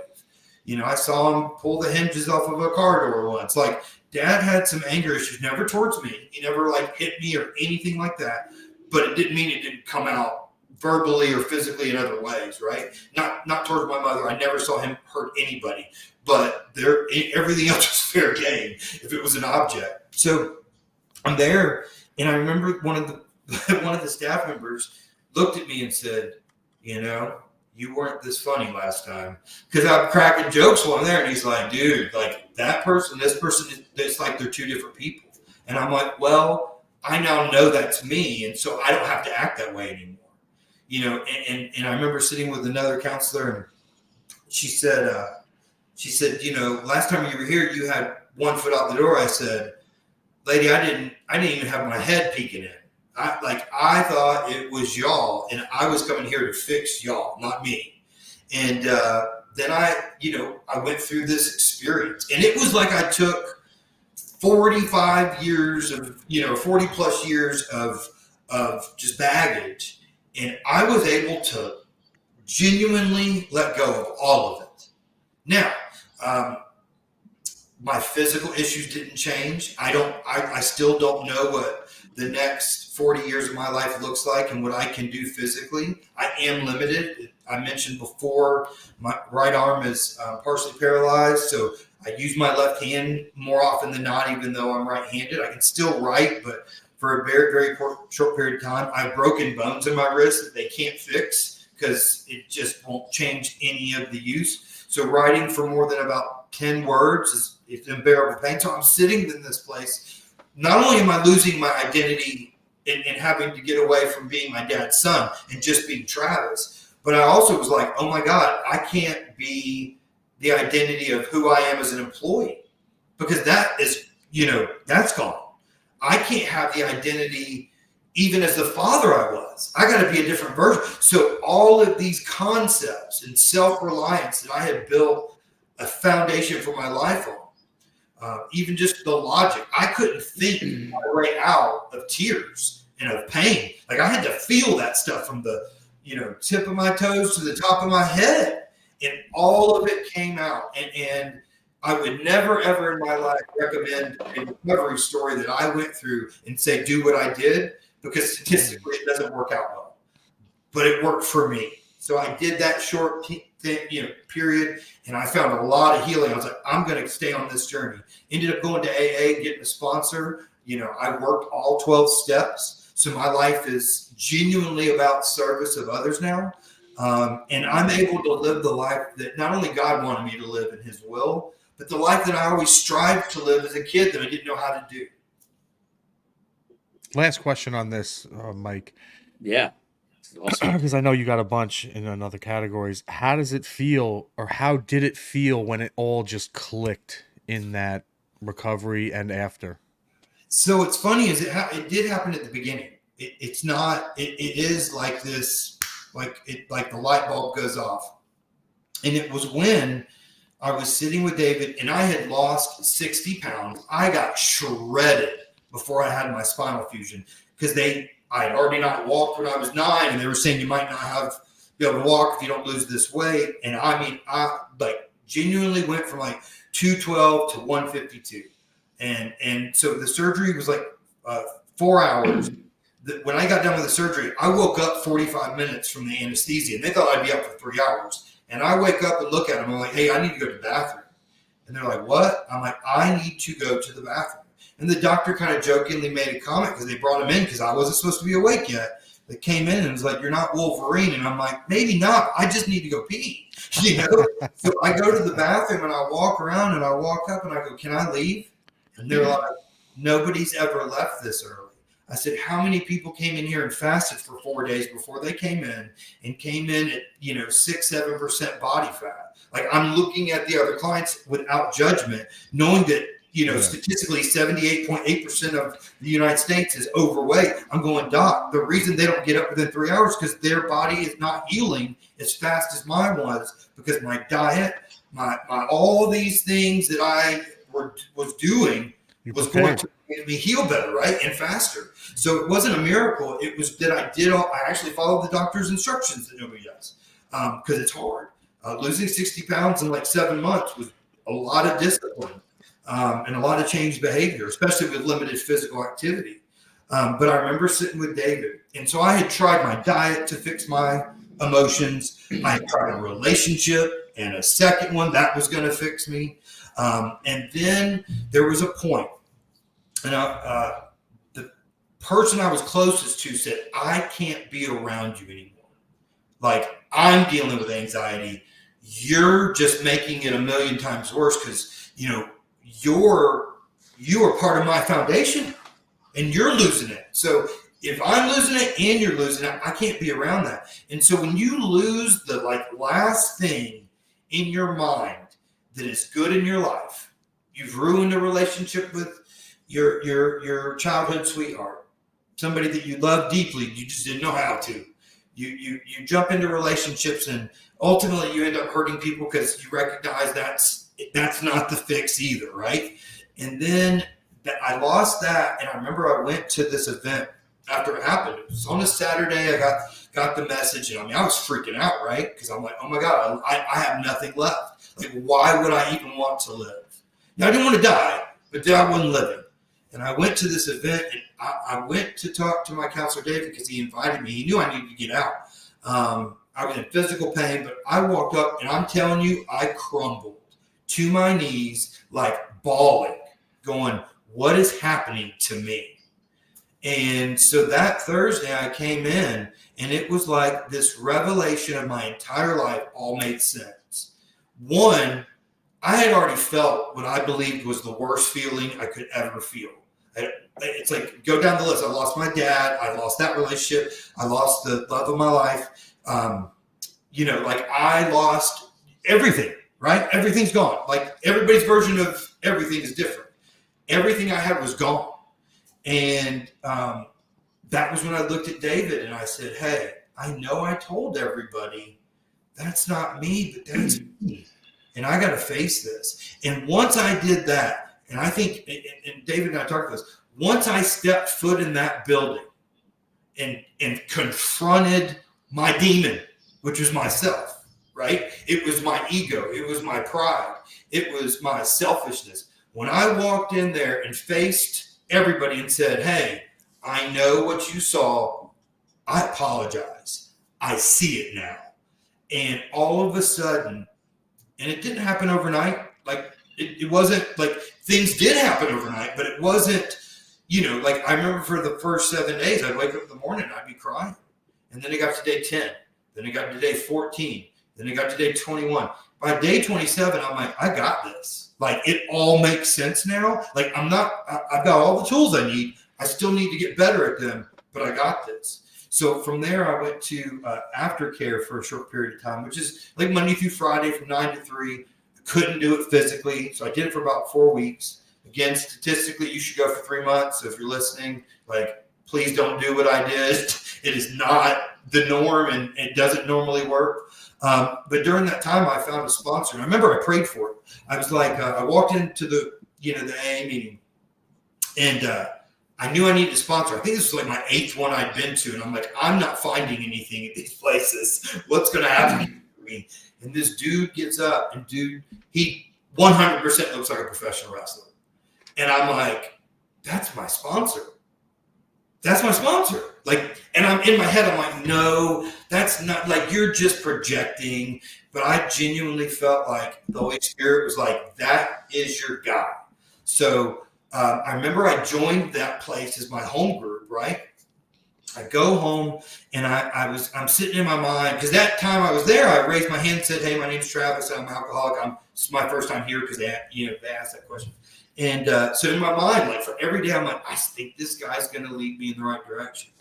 I saw him pull the hinges off of a car door once. Like, Dad had some anger issues, never towards me. He never hit me or anything like that. But it didn't mean it didn't come out verbally or physically in other ways, right? Not towards my mother. I never saw him hurt anybody. But everything else was fair game if it was an object. So I'm there, and I remember one of the staff members looked at me and said, you weren't this funny last time. Because I'm cracking jokes while I'm there. And he's like, dude, like, that person, this person, it's like they're two different people. And I'm like, well, I now know that's me. And so I don't have to act that way anymore. And I remember sitting with another counselor, and she said, last time you were here, you had one foot out the door. I said, lady, I didn't even have my head peeking in. I thought it was y'all, and I was coming here to fix y'all, not me. And then I went through this experience, and it was like I took 45 years of, 40 plus years of just baggage, and I was able to genuinely let go of all of it. Now, my physical issues didn't change. I still don't know what the next 40 years of my life looks like and what I can do physically. I am limited. I mentioned before, my right arm is partially paralyzed, so I use my left hand more often than not, even though I'm right-handed. I can still write, but for a very, very short period of time, I've broken bones in my wrist that they can't fix because it just won't change any of the use. So writing for more than about 10 words is unbearable pain. So I'm sitting in this place. Not only am I losing my identity and having to get away from being my dad's son and just being Travis, but I also was like, oh my God, I can't be the identity of who I am as an employee because that is, that's gone. I can't have the identity even as the father I was, I got to be a different version. So all of these concepts and self-reliance that I had built a foundation for my life on, even just the logic, I couldn't think my way out of tears and of pain. Like I had to feel that stuff from the, tip of my toes to the top of my head, and all of it came out. And I would never, ever in my life recommend a recovery story that I went through and say, do what I did, because statistically it doesn't work out well, but it worked for me. So I did that short period, and I found a lot of healing. I was like, I'm going to stay on this journey. Ended up going to AA, getting a sponsor. I worked all 12 steps. So my life is genuinely about service of others now. And I'm able to live the life that not only God wanted me to live in his will, but the life that I always strived to live as a kid that I didn't know how to do. Last question on this, Mike. Yeah. Awesome. Because I know you got a bunch in other categories. How does it feel, or how did it feel when it all just clicked in that recovery and after? So what's funny is it did happen at the beginning. It's not. It is like this, like the light bulb goes off, and it was when I was sitting with David, and I had lost 60 pounds. I got shredded before I had my spinal fusion, because I had already not walked when I was 9, and they were saying you might not be able to walk if you don't lose this weight. And I genuinely went from like 212 to 152. And so the surgery was like 4 hours. When I got done with the surgery, I woke up 45 minutes from the anesthesia, and they thought I'd be up for 3 hours. And I wake up and look at them. I'm like, hey, I need to go to the bathroom. And they're like, what? I'm like, I need to go to the bathroom. And the doctor kind of jokingly made a comment, because they brought him in because I wasn't supposed to be awake yet. They came in and was like, you're not Wolverine. And I'm like, maybe not. I just need to go pee. So I go to the bathroom, and I walk around, and I walk up, and I go, can I leave? And they're like, nobody's ever left this early. I said, how many people came in here and fasted for 4 days before they came in, and came in at 6-7% body fat? Like, I'm looking at the other clients without judgment, knowing that statistically 78.8% of the United States is overweight. I'm going, doc, the reason they don't get up within 3 hours because their body is not healing as fast as mine was, because my diet, my all these things that I was doing was going to make me heal better, right, and faster. So it wasn't a miracle. It was that I actually followed the doctor's instructions that nobody does, because it's hard. Losing 60 pounds in like 7 months was a lot of discipline. And a lot of changed behavior, especially with limited physical activity. But I remember sitting with David. And so I had tried my diet to fix my emotions. I had tried a relationship and a second one that was going to fix me. And then there was a point, and the person I was closest to said, I can't be around you anymore. Like, I'm dealing with anxiety. You're just making it a million times worse, because, you are part of my foundation, and you're losing it. So if I'm losing it and you're losing it, I can't be around that. And so when you lose the last thing in your mind that is good in your life, you've ruined a relationship with your childhood sweetheart, somebody that you love deeply, you just didn't know how to. You jump into relationships, and ultimately you end up hurting people because you recognize that's not the fix either, right? And then I lost that, and I remember I went to this event after it happened. It was on a Saturday. I got the message, and I was freaking out, right? Because I'm like, oh my God, I have nothing left. Like, why would I even want to live? Now, I didn't want to die, but I wasn't living. And I went to this event, and I went to talk to my counselor, David, because he invited me. He knew I needed to get out. I was in physical pain, but I walked up, and I'm telling you, I crumbled to my knees, like bawling, going, what is happening to me? And so that Thursday I came in, and it was like this revelation of my entire life all made sense. One, I had already felt what I believed was the worst feeling I could ever feel. It's like, go down the list. I lost my dad. I lost that relationship. I lost the love of my life. I lost everything, right? Everything's gone. Like, everybody's version of everything is different. Everything I had was gone. And that was when I looked at David and I said, hey, I know I told everybody that's not me, but that's me. And I got to face this. And once I did that, and I think, and David and I talked about this, once I stepped foot in that building and confronted my demon, which was myself, right? It was my ego. It was my pride. It was my selfishness. When I walked in there and faced everybody and said, hey, I know what you saw. I apologize. I see it now. And all of a sudden, and it didn't happen overnight. Like it wasn't like things did happen overnight, but it wasn't, like I remember for the first 7 days, I'd wake up in the morning and I'd be crying. And then it got to day 10. Then it got to day 14. Then it got to day 21. By day 27, I'm like, I got this. Like it all makes sense now. Like I've got all the tools I need. I still need to get better at them, but I got this. So from there, I went to aftercare for a short period of time, which is like Monday through Friday from 9 to 3. Couldn't do it physically, so I did it for about 4 weeks. Again, statistically, you should go for 3 months. So if you're listening, like, please don't do what I did. It is not the norm, and it doesn't normally work. But during that time, I found a sponsor. And I remember I prayed for it. I was like, I walked into the AA meeting, and I knew I needed a sponsor. I think this was like my 8th one I'd been to. And I'm like, I'm not finding anything at these places. What's going to happen to me? And this dude gets up, and he 100% looks like a professional wrestler. And I'm like, that's my sponsor. That's my sponsor. Like, and I'm in my head, I'm like, no, that's not, like, you're just projecting. But I genuinely felt like the Holy Spirit was like, that is your guy. So I remember I joined that place as my home group, right? I go home, and I'm sitting in my mind, because that time I was there, I raised my hand and said, hey, my name's Travis, I'm an alcoholic. This is my first time here, because they asked that question. And so in my mind, like, for every day, I'm like, I think this guy's going to lead me in the right direction.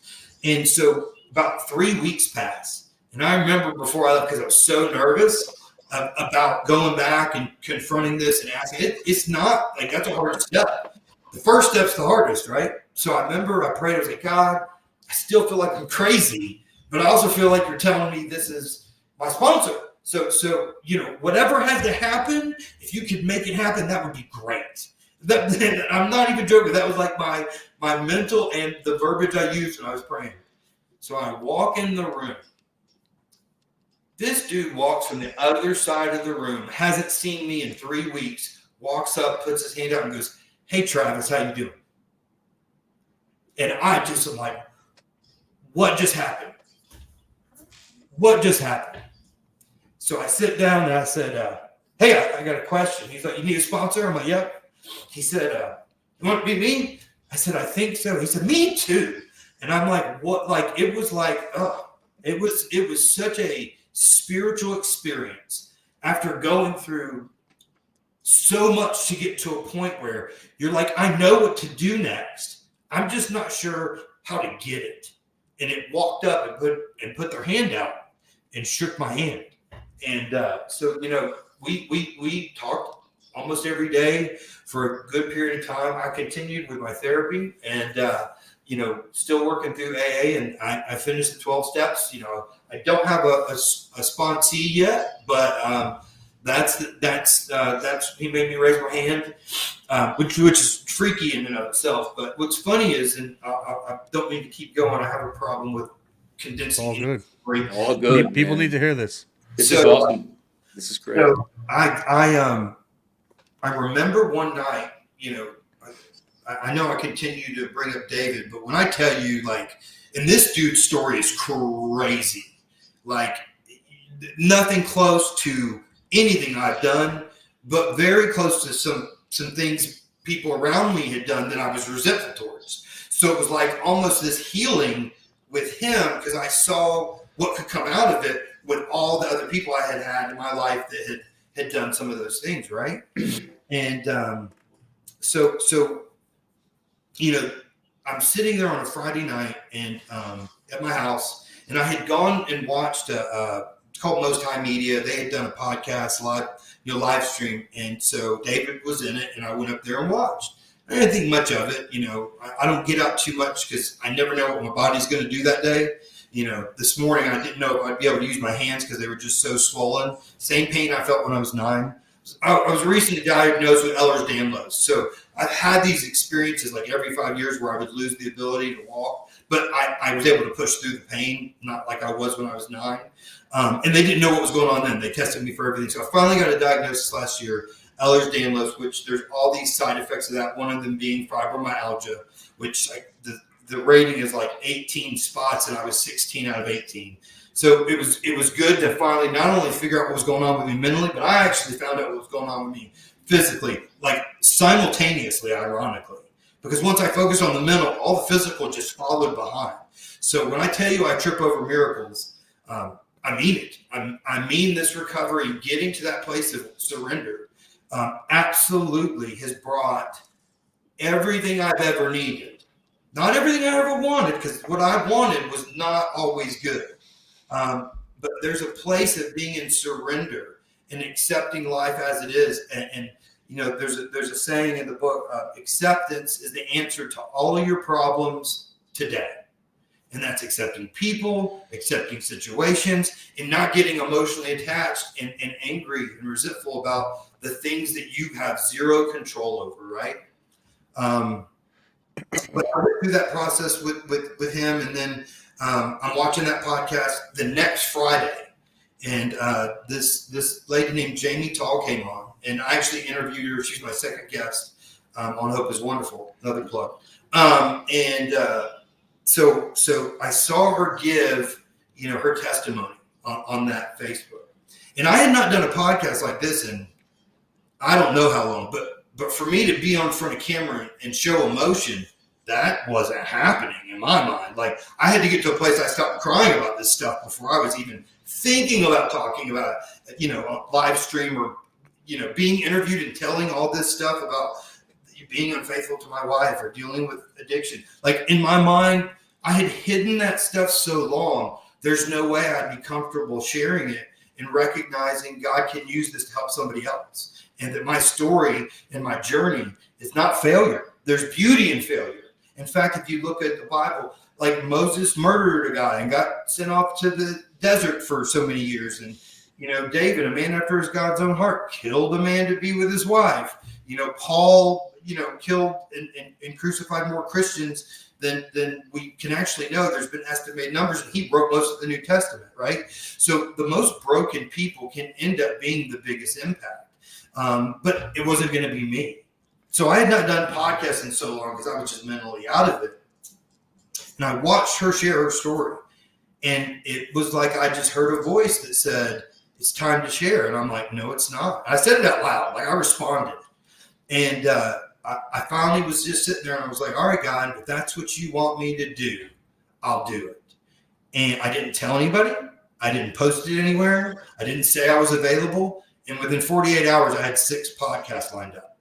And so about 3 weeks passed. And I remember before I left, because I was so nervous about going back and confronting this and asking it. It's not like, that's a hard step. The first step's the hardest, right? So I remember I prayed. I was like, God, I still feel like I'm crazy, but I also feel like you're telling me this is my sponsor. So whatever had to happen, if you could make it happen, that would be great. I'm not even joking. That was like my mental and the verbiage I used when I was praying. So I walk in the room. This dude walks from the other side of the room, hasn't seen me in 3 weeks, walks up, puts his hand out and goes, hey, Travis, how you doing? And I just am like, what just happened? What just happened? So I sit down and I said, hey, I got a question. He's like, you need a sponsor? I'm like, yep. He said, you want to be me? I said, I think so. He said, me too. And I'm like, what? Like, it was like, it was such a spiritual experience after going through so much to get to a point where you're like, I know what to do next. I'm just not sure how to get it. And it walked up and put their hand out and shook my hand. And so we talked almost every day for a good period of time. I continued with my therapy and still working through AA, and I finished the 12 steps. I don't have a sponsee yet, but that's he made me raise my hand, which is freaky in and of itself. But what's funny is, and I don't mean to keep going, I have a problem with condensing. All good. All good. People need to hear this. This is awesome. This is great. So I remember one night, I know I continue to bring up David, but when I tell you, like, and this dude's story is crazy, like nothing close to anything I've done, but very close to some things people around me had done that I was resentful towards. So it was like almost this healing with him, because I saw what could come out of it with all the other people I had in my life that had done some of those things, right? And so I'm sitting there on a Friday night and at my house, and I had gone and watched it's called Most High Media. They had done a podcast live stream, and so David was in it, and I went up there and watched. I didn't think much of it. I don't get out too much because I never know what my body's going to do that day. This morning I didn't know if I'd be able to use my hands because they were just so swollen. Same pain I felt when I was 9. I was recently diagnosed with Ehlers-Danlos. So I've had these experiences like every 5 years where I would lose the ability to walk, but I was able to push through the pain, not like I was when I was 9. And they didn't know what was going on then. They tested me for everything. So I finally got a diagnosis last year, Ehlers-Danlos, which there's all these side effects of that, one of them being fibromyalgia, which the rating is like 18 spots, and I was 16 out of 18. So it was good to finally not only figure out what was going on with me mentally, but I actually found out what was going on with me physically, like simultaneously, ironically. Because once I focused on the mental, all the physical just followed behind. So when I tell you I trip over miracles, I mean it. I mean this recovery, getting to that place of surrender, absolutely has brought everything I've ever needed. Not everything I ever wanted, because what I wanted was not always good. But there's a place of being in surrender and accepting life as it is. And there's a saying in the book, acceptance is the answer to all of your problems today. And that's accepting people, accepting situations, and not getting emotionally attached and angry and resentful about the things that you have zero control over, right? But I went through that process with him, and then I'm watching that podcast the next Friday, and this lady named Jamie Tall came on, and I actually interviewed her. She's my second guest on Hope is Wonderful, another plug. So I saw her give, her testimony on that Facebook, and I had not done a podcast like this in I don't know how long, but for me to be on front of camera and show emotion, that wasn't happening in my mind. Like, I had to get to a place I stopped crying about this stuff before I was even thinking about talking about it, on live stream or, being interviewed and telling all this stuff about being unfaithful to my wife or dealing with addiction. Like, in my mind, I had hidden that stuff so long, there's no way I'd be comfortable sharing it and recognizing God can use this to help somebody else. And that my story and my journey is not failure. There's beauty in failure. In fact, if you look at the Bible, like Moses murdered a guy and got sent off to the desert for so many years. And, David, a man after his God's own heart, killed a man to be with his wife. Paul, killed and crucified more Christians than we can actually know. There's been estimated numbers, and he wrote most of the New Testament, right? So the most broken people can end up being the biggest impact. But it wasn't going to be me. So I had not done podcasts in so long because I was just mentally out of it. And I watched her share her story. And it was like I just heard a voice that said, it's time to share. And I'm like, no, it's not. I said it out loud. Like, I responded. And I finally was just sitting there and I was like, all right, God, if that's what you want me to do, I'll do it. And I didn't tell anybody. I didn't post it anywhere. I didn't say I was available. And within 48 hours, I had 6 podcasts lined up.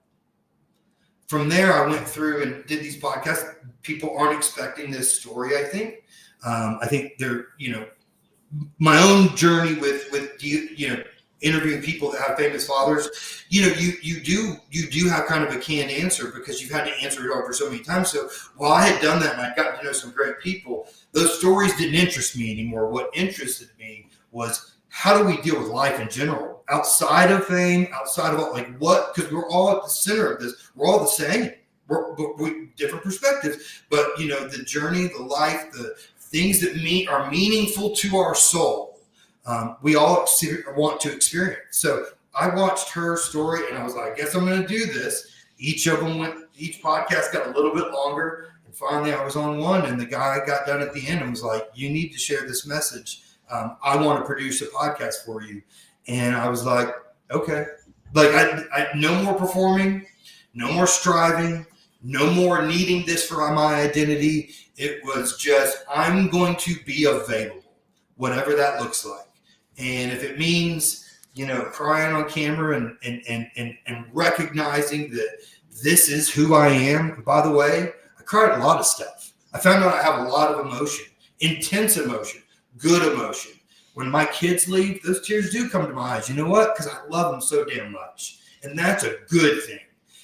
From there, I went through and did these podcasts. People aren't expecting this story, I think. I think they're, my own journey with interviewing people that have famous fathers, you do have kind of a canned answer because you've had to answer it over so many times. So while I had done that and I'd gotten to know some great people, those stories didn't interest me anymore. What interested me was, how do we deal with life in general, outside of fame, outside of all, like what, because we're all at the center of this. We're all the same. We're different perspectives, but the journey, the life, the things that are meaningful to our soul, we all want to experience. So I watched her story and I was like, I guess I'm going to do this. Each podcast got a little bit longer. And finally I was on one, and the guy got done at the end and was like, you need to share this message. I want to produce a podcast for you. And I was like, okay. Like, I no more performing, no more striving, no more needing this for my identity. It was just, I'm going to be available, whatever that looks like. And if it means, crying on camera and recognizing that this is who I am. And by the way, I cried a lot of stuff. I found out I have a lot of emotion, intense emotion, good emotion. When my kids leave, those tears do come to my eyes. You know what? Because I love them so damn much. And that's a good thing.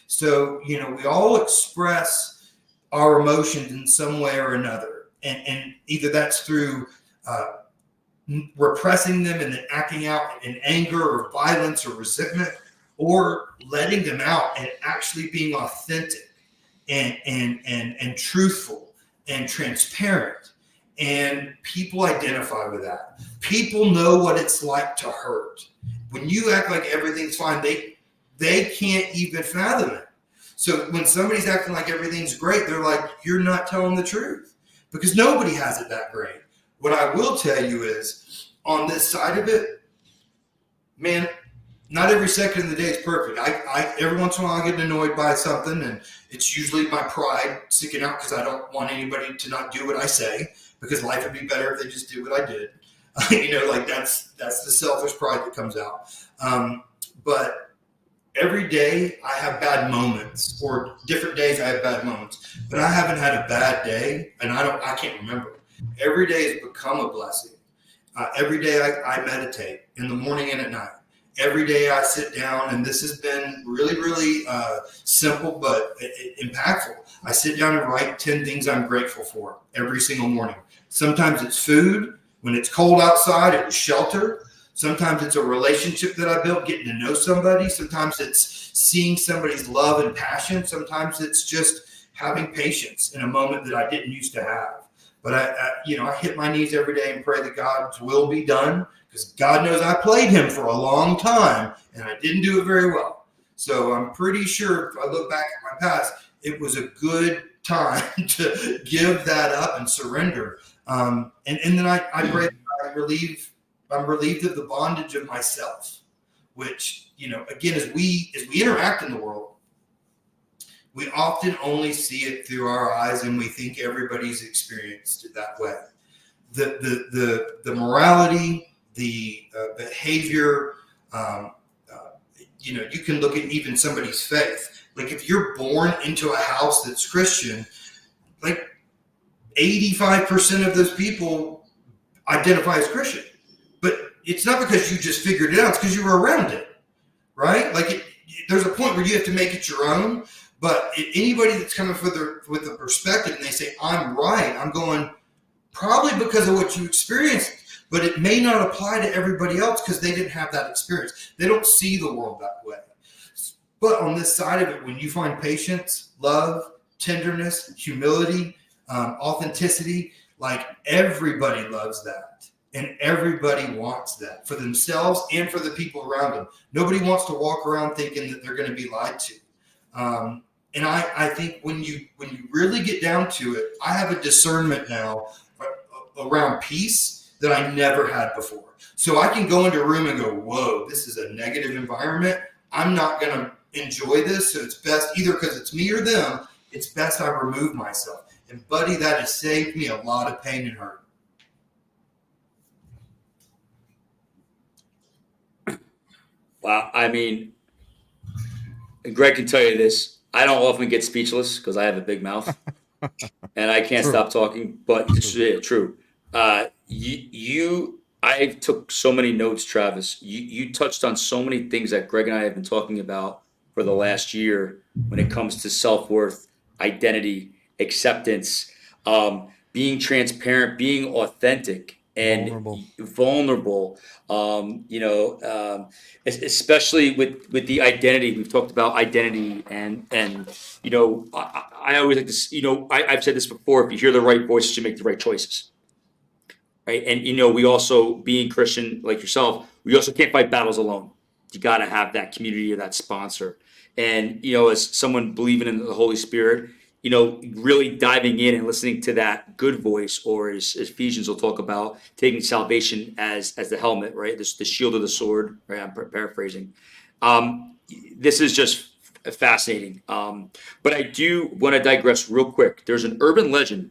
So, you know, we all express our emotions in some way or another. And either that's through repressing them and then acting out in anger or violence or resentment, or letting them out and actually being authentic and truthful and transparent. And people identify with that. People know what it's like to hurt. When you act like everything's fine, they can't even fathom it. So when somebody's acting like everything's great, they're like, you're not telling the truth, because nobody has it that great. What I will tell you is, on this side of it, man, not every second of the day is perfect. I every once in a while I get annoyed by something, and it's usually my pride sticking out because I don't want anybody to not do what I say, because life would be better if they just did what I did. You know, like that's the selfish pride that comes out. But every day I have bad moments, or different days I have bad moments, but I haven't had a bad day, and I can't remember. Every day has become a blessing. Every day I meditate in the morning and at night. Every day I sit down, and this has been really, really simple but impactful. I sit down and write 10 things I'm grateful for every single morning. Sometimes it's food. When it's cold outside, it was shelter. Sometimes it's a relationship that I built, getting to know somebody. Sometimes it's seeing somebody's love and passion. Sometimes it's just having patience in a moment that I didn't used to have. But I hit my knees every day and pray that God's will be done, because God knows I played him for a long time and I didn't do it very well. So I'm pretty sure if I look back at my past, it was a good time to give that up and surrender. And then I pray that I'm relieved of the bondage of myself, which, you know, again, as we interact in the world, we often only see it through our eyes, and we think everybody's experienced it that way. The morality, the behavior, you can look at even somebody's faith. Like if you're born into a house that's Christian, like 85% of those people identify as Christian. But it's not because you just figured it out, it's because you were around it, right? Like there's a point where you have to make it your own. But anybody that's coming with a perspective and they say, I'm right, I'm going, probably because of what you experienced, but it may not apply to everybody else because they didn't have that experience. They don't see the world that way. But on this side of it, when you find patience, love, tenderness, humility, authenticity, like everybody loves that. And everybody wants that for themselves and for the people around them. Nobody wants to walk around thinking that they're going to be lied to. And I think when you really get down to it, I have a discernment now around peace that I never had before. So I can go into a room and go, whoa, this is a negative environment. I'm not going to enjoy this. So it's best, either because it's me or them, it's best I remove myself. And buddy, that has saved me a lot of pain and hurt. Wow. I mean, Greg can tell you this. I don't often get speechless because I have a big mouth and I can't stop talking, but it's true. I took so many notes, Travis. You touched on so many things that Greg and I have been talking about for the last year when it comes to self-worth, identity, acceptance, being transparent, being authentic, and vulnerable. Especially with the identity. We've talked about identity, and I always like to, I've said this before. If you hear the right voices, you make the right choices, right? And we also, being Christian like yourself, we also can't fight battles alone. You got to have that community or that sponsor. And as someone believing in the Holy Spirit, really diving in and listening to that good voice, or as Ephesians will talk about, taking salvation as the helmet, right? The shield of the sword, right? I'm paraphrasing. This is just fascinating. But I do want to digress real quick. There's an urban legend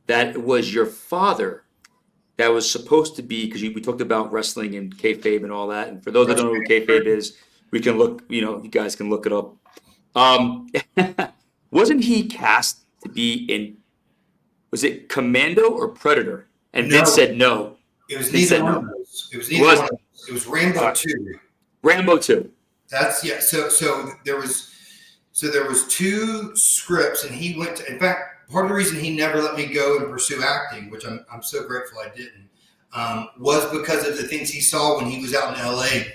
that it was your father that was supposed to be, because we talked about wrestling and kayfabe and all that. And for those that don't know who kayfabe is, we can look, you guys can look it up. Wasn't he cast to be in, was it Commando or Predator? And Vince said no. It was neither one of those. It was neither one of those. It was Rambo 2. Rambo 2. That's, yeah. So there was, So there was 2 scripts, and he went to, in fact, part of the reason he never let me go and pursue acting, which I'm so grateful I didn't, was because of the things he saw when he was out in LA,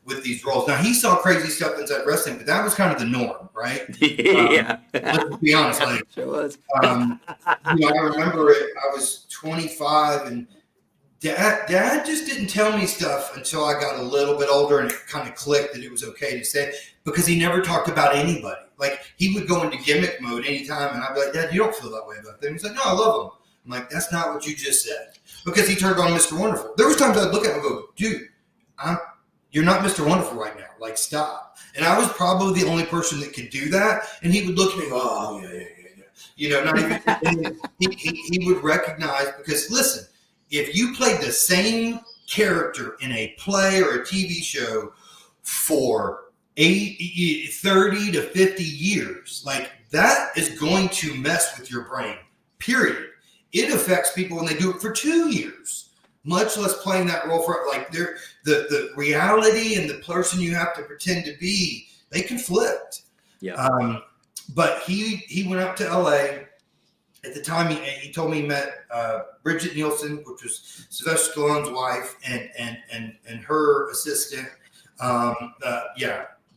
with these roles. Now, he saw crazy stuff inside wrestling, but that was kind of the norm, right? Yeah. Let's be honest. Like, Sure was. I remember it. I was 25, and Dad just didn't tell me stuff until I got a little bit older, and it kind of clicked that it was okay to say, because he never talked about anybody. Like, he would go into gimmick mode anytime, and I'd be like, Dad, you don't feel that way about them. He's like, no, I love them. I'm like, that's not what you just said. Because he turned on Mr. Wonderful. There was times I'd look at him and go, dude, you're not Mr. Wonderful right now. Like, stop. And I was probably the only person that could do that. And he would look at me, oh, yeah. Not even. he would recognize, because listen, if you played the same character in a play or a TV show for 30 to 50 years, like, that is going to mess with your brain, period. It affects people when they do it for 2 years. Much less playing that role for, like, the reality and the person you have to pretend to be, they conflict. Yeah. But he went out to LA. At the time, he told me he met Bridget Nielsen, which was Sylvester Stallone's wife, and her assistant.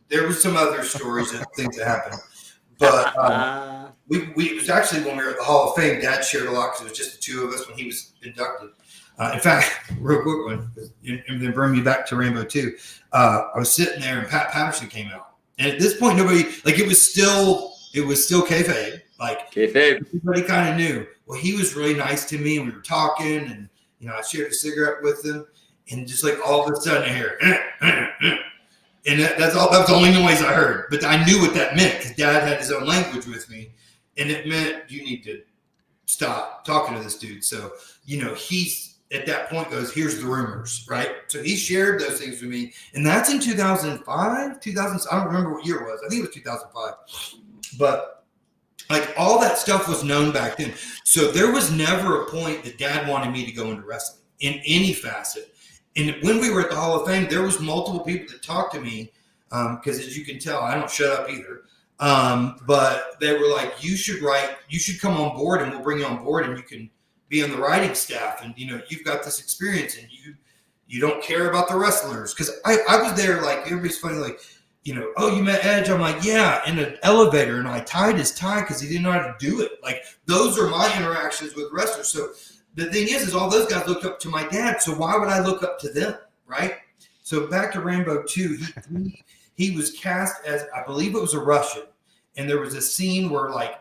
There was some other stories and things that happened. But it was actually when we were at the Hall of Fame, Dad shared a lot because it was just the 2 of us when he was inducted. In fact, real quick one, and then bring me back to Rainbow 2. I was sitting there, and Pat Patterson came out, and at this point, nobody, like, it was still kayfabe, like, everybody kind of knew. Well, he was really nice to me, and we were talking, and I shared a cigarette with him, and just like all of a sudden, I hear, and that's all. That was the only noise I heard, but I knew what that meant because Dad had his own language with me, and it meant you need to stop talking to this dude. So he's. At that point goes, here's the rumors, right? So he shared those things with me. And that's in 2005, 2000. I don't remember what year it was. I think it was 2005. But like, all that stuff was known back then. So there was never a point that Dad wanted me to go into wrestling in any facet. And when we were at the Hall of Fame, there was multiple people that talked to me because, as you can tell, I don't shut up either. But they were like, you should come on board, and we'll bring you on board, and you can be on the writing staff, and you've got this experience, and you don't care about the wrestlers. Because I was there, like, everybody's funny, like, oh, you met Edge? I'm like, yeah, in an elevator, and I tied his tie because he didn't know how to do it. Like, those are my interactions with wrestlers. So the thing is all those guys looked up to my dad, so why would I look up to them, right? So back to Rainbow 2, he was cast as, I believe it was a Russian, and there was a scene where, like,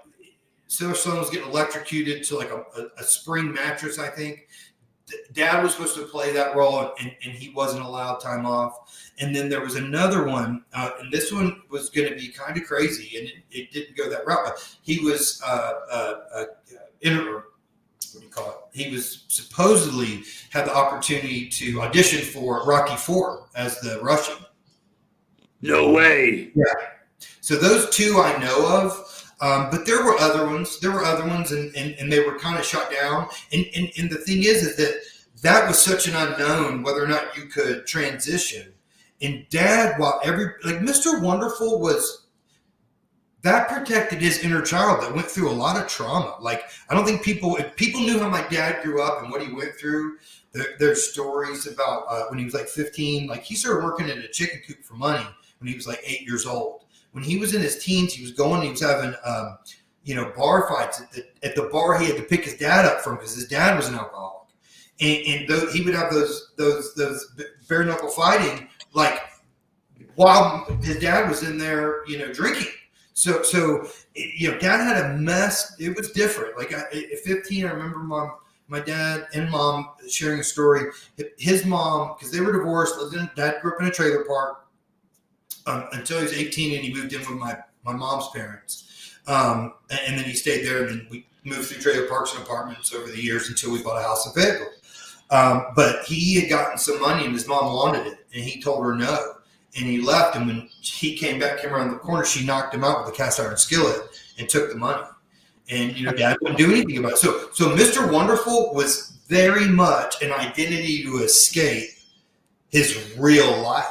Sylvester Stallone was getting electrocuted to, like, a spring mattress, I think. Dad was supposed to play that role, and he wasn't allowed time off. And then there was another one, and this one was going to be kind of crazy, and it didn't go that route. But he was, what do you call it? He was supposedly had the opportunity to audition for Rocky IV as the Russian. No way. Yeah. So those 2 I know of. But there were other ones. And they were kind of shut down. And the thing is that was such an unknown whether or not you could transition. And Dad, Mr. Wonderful was, that protected his inner child that went through a lot of trauma. Like, I don't think if people knew how my dad grew up and what he went through. There's stories about when he was like 15. Like, he started working at a chicken coop for money when he was like 8 years old. When he was in his teens, he was having, bar fights. At the bar, he had to pick his dad up from because his dad was an alcoholic. And he would have those bare knuckle fighting, like, while his dad was in there, drinking. So Dad had a mess. It was different. Like, at 15, I remember my dad and mom sharing a story. His mom, because they were divorced, Dad grew up in a trailer park. Until he was 18, and he moved in with my mom's parents. And then he stayed there, and then we moved through trailer parks and apartments over the years until we bought a house in Fayetteville. But he had gotten some money, and his mom wanted it, and he told her no. And he left, and when he came around the corner, she knocked him out with a cast iron skillet and took the money. And, Dad wouldn't do anything about it. So Mr. Wonderful was very much an identity to escape his real life.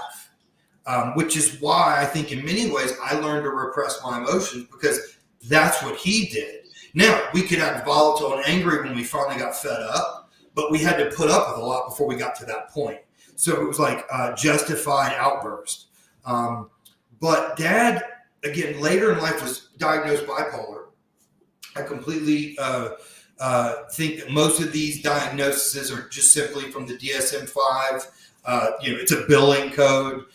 which is why I think in many ways I learned to repress my emotions, because that's what he did. Now, we could act volatile and angry when we finally got fed up, but we had to put up with a lot before we got to that point. So it was like a justified outburst. But Dad, again, later in life was diagnosed bipolar. I completely think that most of these diagnoses are just simply from the DSM-5. It's a billing code.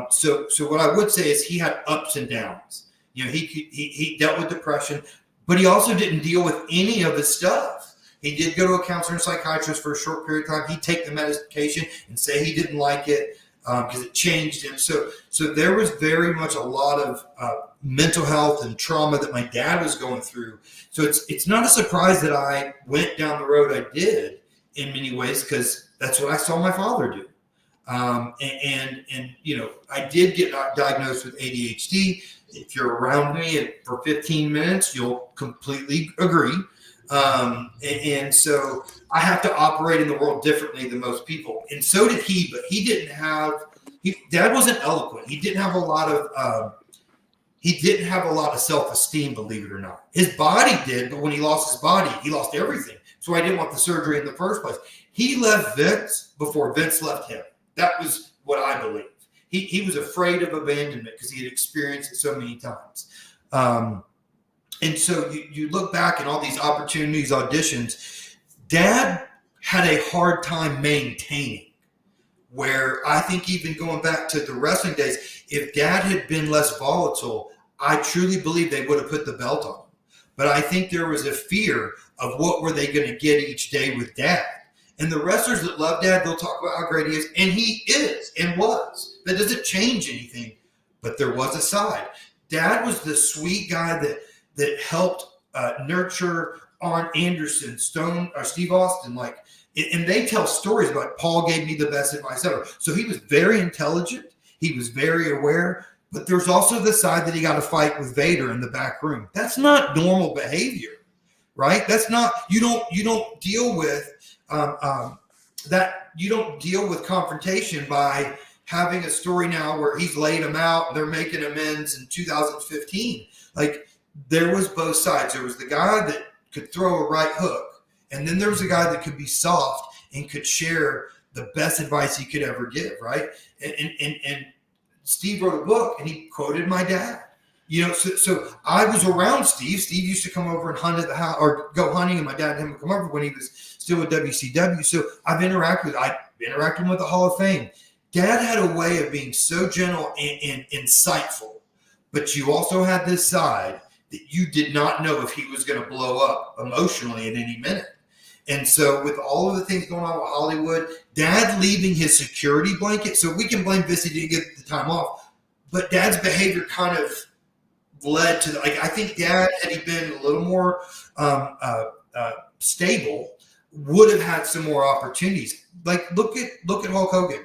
So what I would say is he had ups and downs. He dealt with depression, but he also didn't deal with any of the stuff. He did go to a counselor and psychiatrist for a short period of time. He'd take the medication and say he didn't like it because it changed him. So there was very much a lot of mental health and trauma that my dad was going through. So it's not a surprise that I went down the road I did in many ways, because that's what I saw my father do. I did get diagnosed with ADHD. If you're around me for 15 minutes, you'll completely agree. And so I have to operate in the world differently than most people. And so did he, but Dad wasn't eloquent. He didn't have a lot of self-esteem, believe it or not. His body did, but when he lost his body, he lost everything. So I didn't want the surgery in the first place. He left Vince before Vince left him. That was what I believe. He was afraid of abandonment because he had experienced it so many times. And so you look back at all these opportunities, auditions, Dad had a hard time maintaining, where I think even going back to the wrestling days, if Dad had been less volatile, I truly believe they would have put the belt on him. But I think there was a fear of what were they going to get each day with Dad. And the wrestlers that love Dad, they'll talk about how great he is. And he is and was. That doesn't change anything. But there was a side. Dad was the sweet guy that helped nurture Arn Anderson, Steve Austin. And they tell stories about Paul gave me the best advice ever. So he was very intelligent. He was very aware. But there's also the side that he got to fight with Vader in the back room. That's not normal behavior, right? That's not, you don't deal with that. You don't deal with confrontation by having a story now where he's laid him out and they're making amends in 2015. There was both sides. There was the guy that could throw a right hook, and then there was a guy that could be soft and could share the best advice he could ever give, right? And Steve wrote a book, and he quoted my dad. So I was around Steve. Steve used to come over and hunt at the house or go hunting, and my dad and him would come over when he was still with WCW. So I've interacted with the Hall of Fame. Dad had a way of being so gentle and insightful, but you also had this side that you did not know if he was going to blow up emotionally at any minute. And so with all of the things going on with Hollywood, Dad leaving his security blanket, so we can blame Vince, he didn't get the time off, but Dad's behavior kind of led to I think Dad, had he been a little more stable, would have had some more opportunities. Look at Hulk Hogan.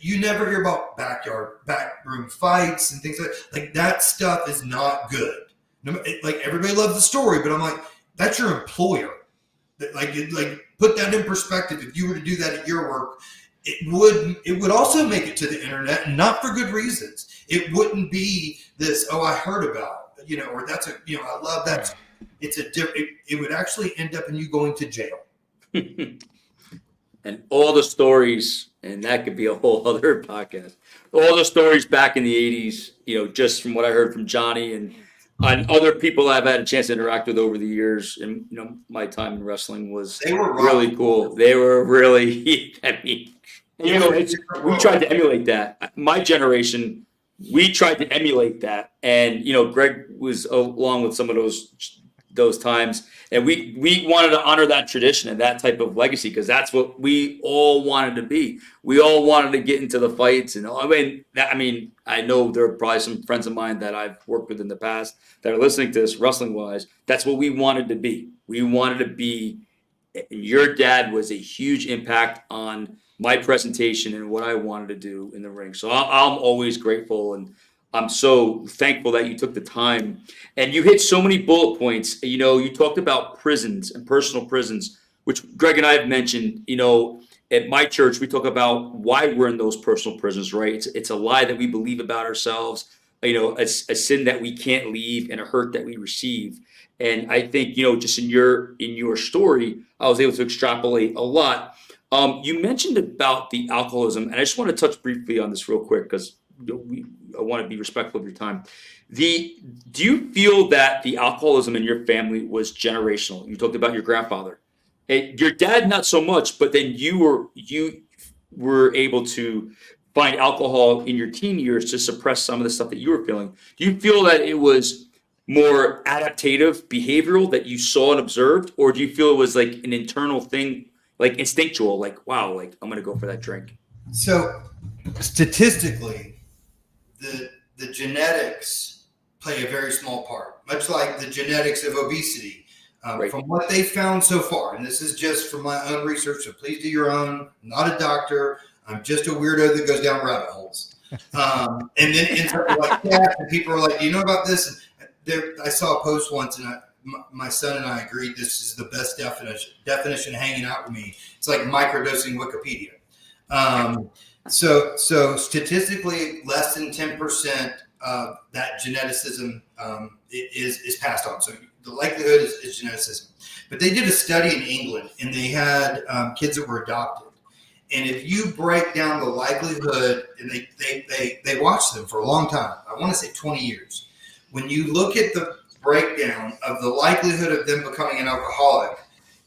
You never hear about backroom fights and things like that stuff is not good. Everybody loves the story, but I'm like, that's your employer. Put that in perspective. If you were to do that at your work, it would also make it to the internet, and not for good reasons. It wouldn't be this, I heard about, or that's I love that. It would actually end up in you going to jail. And all the stories, and that could be a whole other podcast. All the stories back in the 80s, just from what I heard from Johnny and other people I've had a chance to interact with over the years, and my time in wrestling was really cool. They were really, we tried to emulate that. My generation, we tried to emulate that, and Greg was along with some of those times, and we wanted to honor that tradition and that type of legacy, because that's what we all wanted to be. We all wanted to get into the fights, and I know there are probably some friends of mine that I've worked with in the past that are listening to this wrestling wise. That's what we wanted to be. We wanted to be. Your dad was a huge impact on my presentation and what I wanted to do in the ring. So I'm always grateful, and I'm so thankful that you took the time, and you hit so many bullet points. You talked about prisons and personal prisons, which Greg and I have mentioned, at my church, we talk about why we're in those personal prisons, right? It's a lie that we believe about ourselves, a sin that we can't leave and a hurt that we receive. And I think, just in your story, I was able to extrapolate a lot. You mentioned about the alcoholism, and I just want to touch briefly on this real quick because I want to be respectful of your time. Do you feel that the alcoholism in your family was generational? You talked about your grandfather. Your dad, not so much, but then you were able to find alcohol in your teen years to suppress some of the stuff that you were feeling. Do you feel that it was more adaptive, behavioral that you saw and observed, or do you feel it was like an internal thing, like instinctual, like, wow, like I'm gonna go for that drink? So statistically, the genetics play a very small part, much like the genetics of obesity. Right. From what they found so far, and this is just from my own research, so please do your own. I'm not a doctor. I'm just a weirdo that goes down rabbit holes. And then ends up like that, and people are like, "Do you know about this?" And I saw a post once, and my son and I agreed this is the best definition hanging out with me. It's like microdosing Wikipedia. So statistically, less than 10% of that geneticism is passed on. So the likelihood is geneticism. But they did a study in England, and they had kids that were adopted. And if you break down the likelihood, and they watched them for a long time, I want to say 20 years. When you look at the breakdown of the likelihood of them becoming an alcoholic,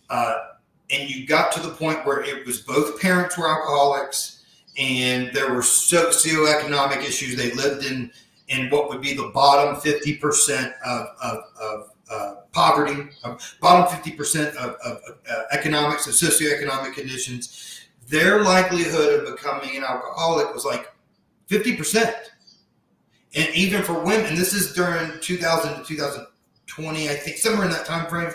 and you got to the point where it was both parents were alcoholics, and there were socioeconomic issues. They lived in what would be the bottom 50% of poverty, bottom 50% of economics and socioeconomic conditions. Their likelihood of becoming an alcoholic was like 50%. And even for women, and this is during 2000 to 2020, I think, somewhere in that time frame.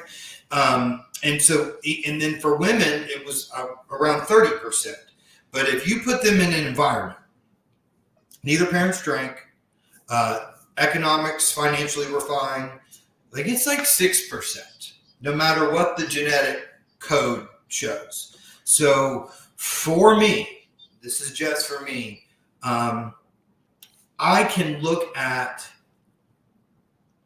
And then for women, it was around 30%. But if you put them in an environment, neither parents drank, economics financially were fine, like it's like 6%, no matter what the genetic code shows. So for me, this is just for me, I can look at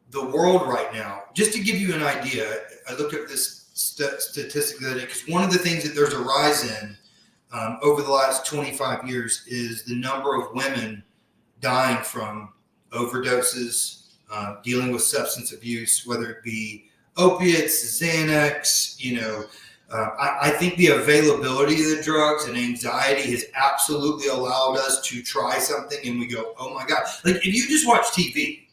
the world right now. Just to give you an idea, I looked at this statistic the other day, because one of the things that there's a rise in over the last 25 years is the number of women dying from overdoses, dealing with substance abuse, whether it be opiates, Xanax, I think the availability of the drugs and anxiety has absolutely allowed us to try something and we go, oh my God. Like if you just watch TV,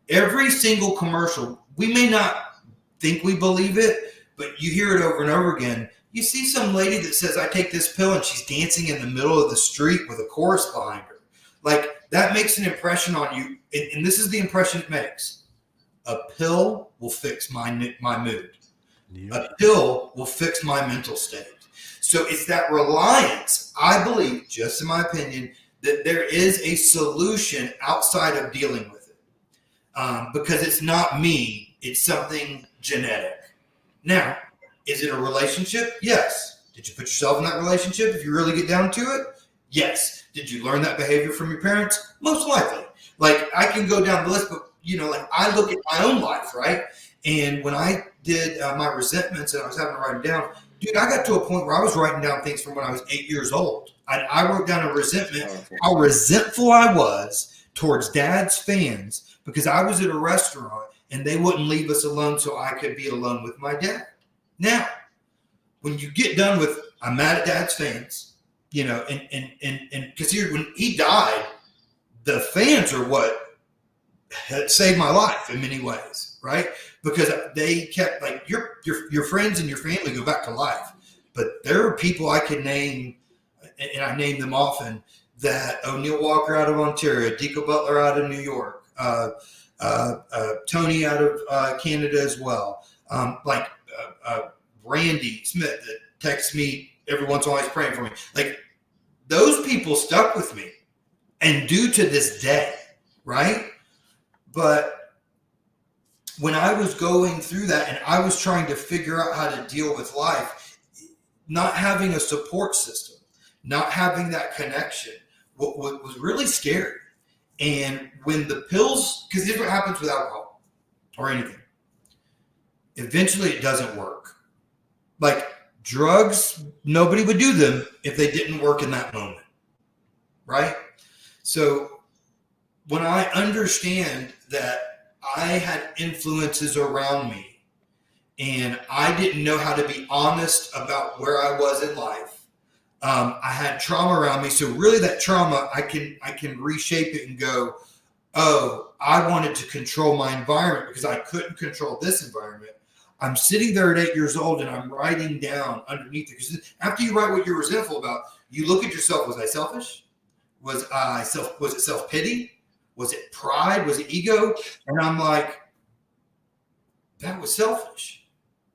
every single commercial, we may not think we believe it, but you hear it over and over again. You see some lady that says, I take this pill, and she's dancing in the middle of the street with a chorus behind her. Like that makes an impression on you. And this is the impression it makes. A pill will fix my mood. Yeah. A pill will fix my mental state. So it's that reliance, I believe, just in my opinion, that there is a solution outside of dealing with it. Because it's not me, it's something genetic. Now, is it a relationship? Yes. Did you put yourself in that relationship if you really get down to it? Yes. Did you learn that behavior from your parents? Most likely. Like I can go down the list, but like I look at my own life, right? And when I did my resentments and I was having to write them down, dude, I got to a point where I was writing down things from when I was 8 years old. I wrote down a resentment, how resentful I was towards Dad's fans because I was at a restaurant and they wouldn't leave us alone so I could be alone with my dad. Now, when you get done with, I'm mad at Dad's fans, and because when he died, the fans are what had saved my life in many ways, right? Because they kept like your friends and your family go back to life, but there are people I can name, and I name them often, that O'Neill Walker out of Ontario, Deco Butler out of New York, Tony out of Canada as well, Randy Smith that texts me every once in a while, he's praying for me. Like those people stuck with me and do to this day, right? But when I was going through that and I was trying to figure out how to deal with life, not having a support system, not having that connection, what was really scary. And when the pills, because here's what happens with alcohol or anything, eventually it doesn't work. Like drugs, nobody would do them if they didn't work in that moment, right? So when I understand that I had influences around me and I didn't know how to be honest about where I was in life, I had trauma around me. So really that trauma, I can reshape it and go, oh, I wanted to control my environment because I couldn't control this environment. I'm sitting there at 8 years old and I'm writing down underneath it. Because after you write what you're resentful about, you look at yourself. Was I selfish? Was it self-pity? Was it pride? Was it ego? And I'm like, that was selfish.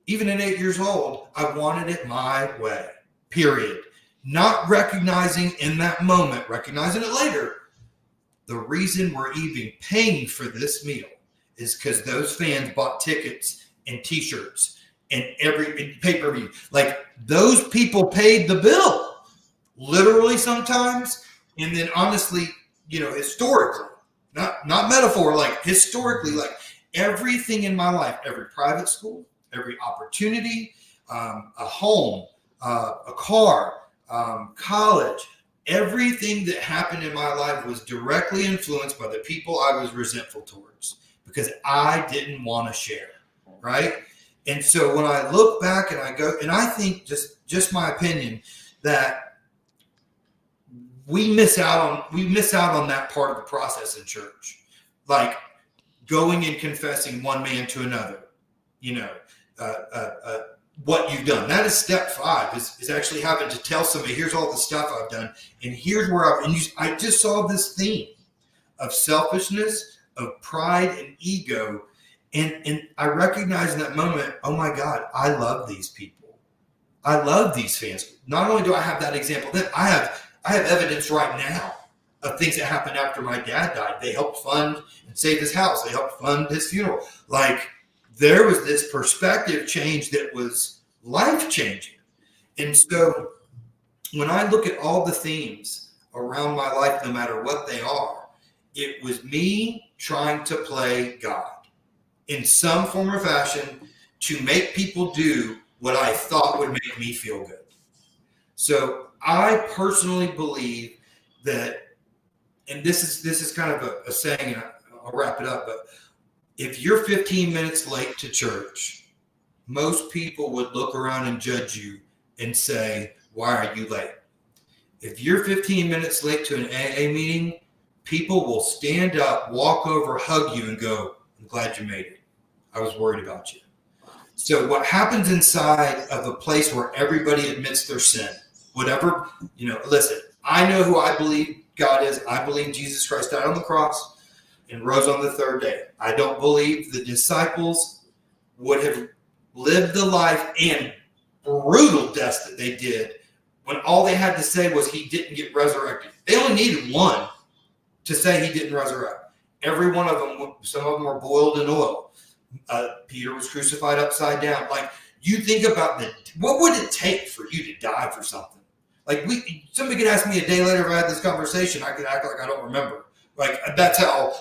Even at 8 years old, I wanted it my way, period. Not recognizing in that moment, recognizing it later, the reason we're even paying for this meal is because those fans bought tickets and t-shirts and every pay-per-view. Like those people paid the bill, literally sometimes. And then honestly, historically, not metaphor, like historically, like everything in my life, every private school, every opportunity, a home, a car, college, everything that happened in my life was directly influenced by the people I was resentful towards because I didn't want to share, right? And so when I look back and I go, and I think just my opinion that we miss out on that part of the process in church, like going and confessing one man to another, what you've done. That is step 5 is actually having to tell somebody, here's all the stuff I've done. And here's where I just saw this theme of selfishness, of pride and ego. And I recognize in that moment, oh my God, I love these people. I love these fans. Not only do I have that example, then I have evidence right now of things that happened after my dad died. They helped fund and save his house. They helped fund his funeral. Like, there was this perspective change that was life-changing. And so when I look at all the themes around my life, no matter what they are, it was me trying to play God in some form or fashion to make people do what I thought would make me feel good. So I personally believe that, and this is kind of a saying, and I'll wrap it up, but if you're 15 minutes late to church, most people would look around and judge you and say, why are you late? If you're 15 minutes late to an AA meeting, people will stand up, walk over, hug you, and go, I'm glad you made it. I was worried about you. So what happens inside of a place where everybody admits their sin, whatever, listen, I know who I believe God is. I believe Jesus Christ died on the cross and rose on the third day. I don't believe the disciples would have lived the life and brutal deaths that they did when all they had to say was he didn't get resurrected. They only needed one to say he didn't resurrect. Every one of them, some of them were boiled in oil. Peter was crucified upside down. Like, you think about what would it take for you to die for something? Like, somebody could ask me a day later if I had this conversation. I could act like I don't remember. Like, that's how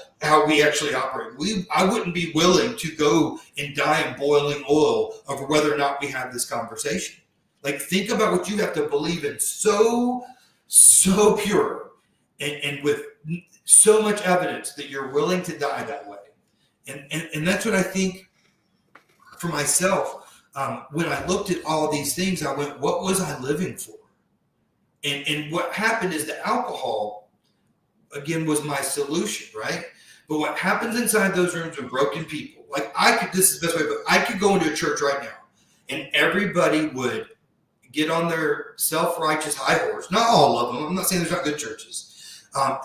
we actually operate. I wouldn't be willing to go and die in boiling oil over whether or not we have this conversation. Like, think about what you have to believe in so pure and with so much evidence that you're willing to die that way. And that's what I think for myself. When I looked at all of these things, I went, what was I living for? And what happened is the alcohol, again, was my solution, right? But what happens inside those rooms with broken people, like this is the best way, but I could go into a church right now and everybody would get on their self-righteous high horse. Not all of them. I'm not saying there's not good churches.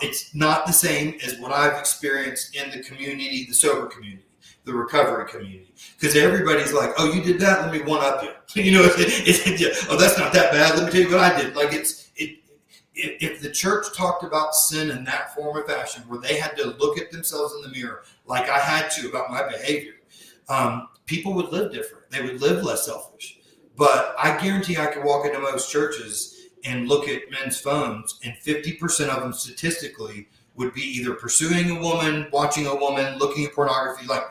It's not the same as what I've experienced in the community, the sober community, the recovery community. Because everybody's like, oh, you did that? Let me one up you. Oh, that's not that bad. Let me tell you what I did. Like, if the church talked about sin in that form or fashion, where they had to look at themselves in the mirror like I had to about my behavior, people would live different. They would live less selfish. But I guarantee I could walk into most churches and look at men's phones, and 50% of them statistically would be either pursuing a woman, watching a woman, looking at pornography, like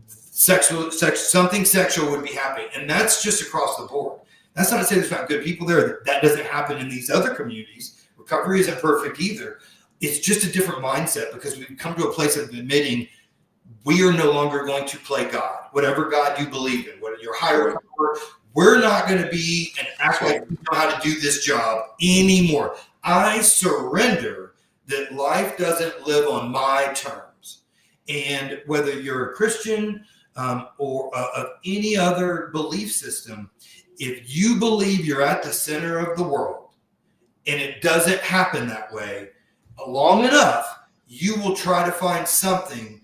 something sexual would be happening. And that's just across the board. That's not to say there's not good people there. That doesn't happen in these other communities. Recovery isn't perfect either. It's just a different mindset, because we've come to a place of admitting we are no longer going to play God. Whatever God you believe in, whether you're higher or lower, we're not going to be and act like we know how to do this job anymore. I surrender that life doesn't live on my terms. And whether you're a Christian or of any other belief system, if you believe you're at the center of the world and it doesn't happen that way long enough, you will try to find something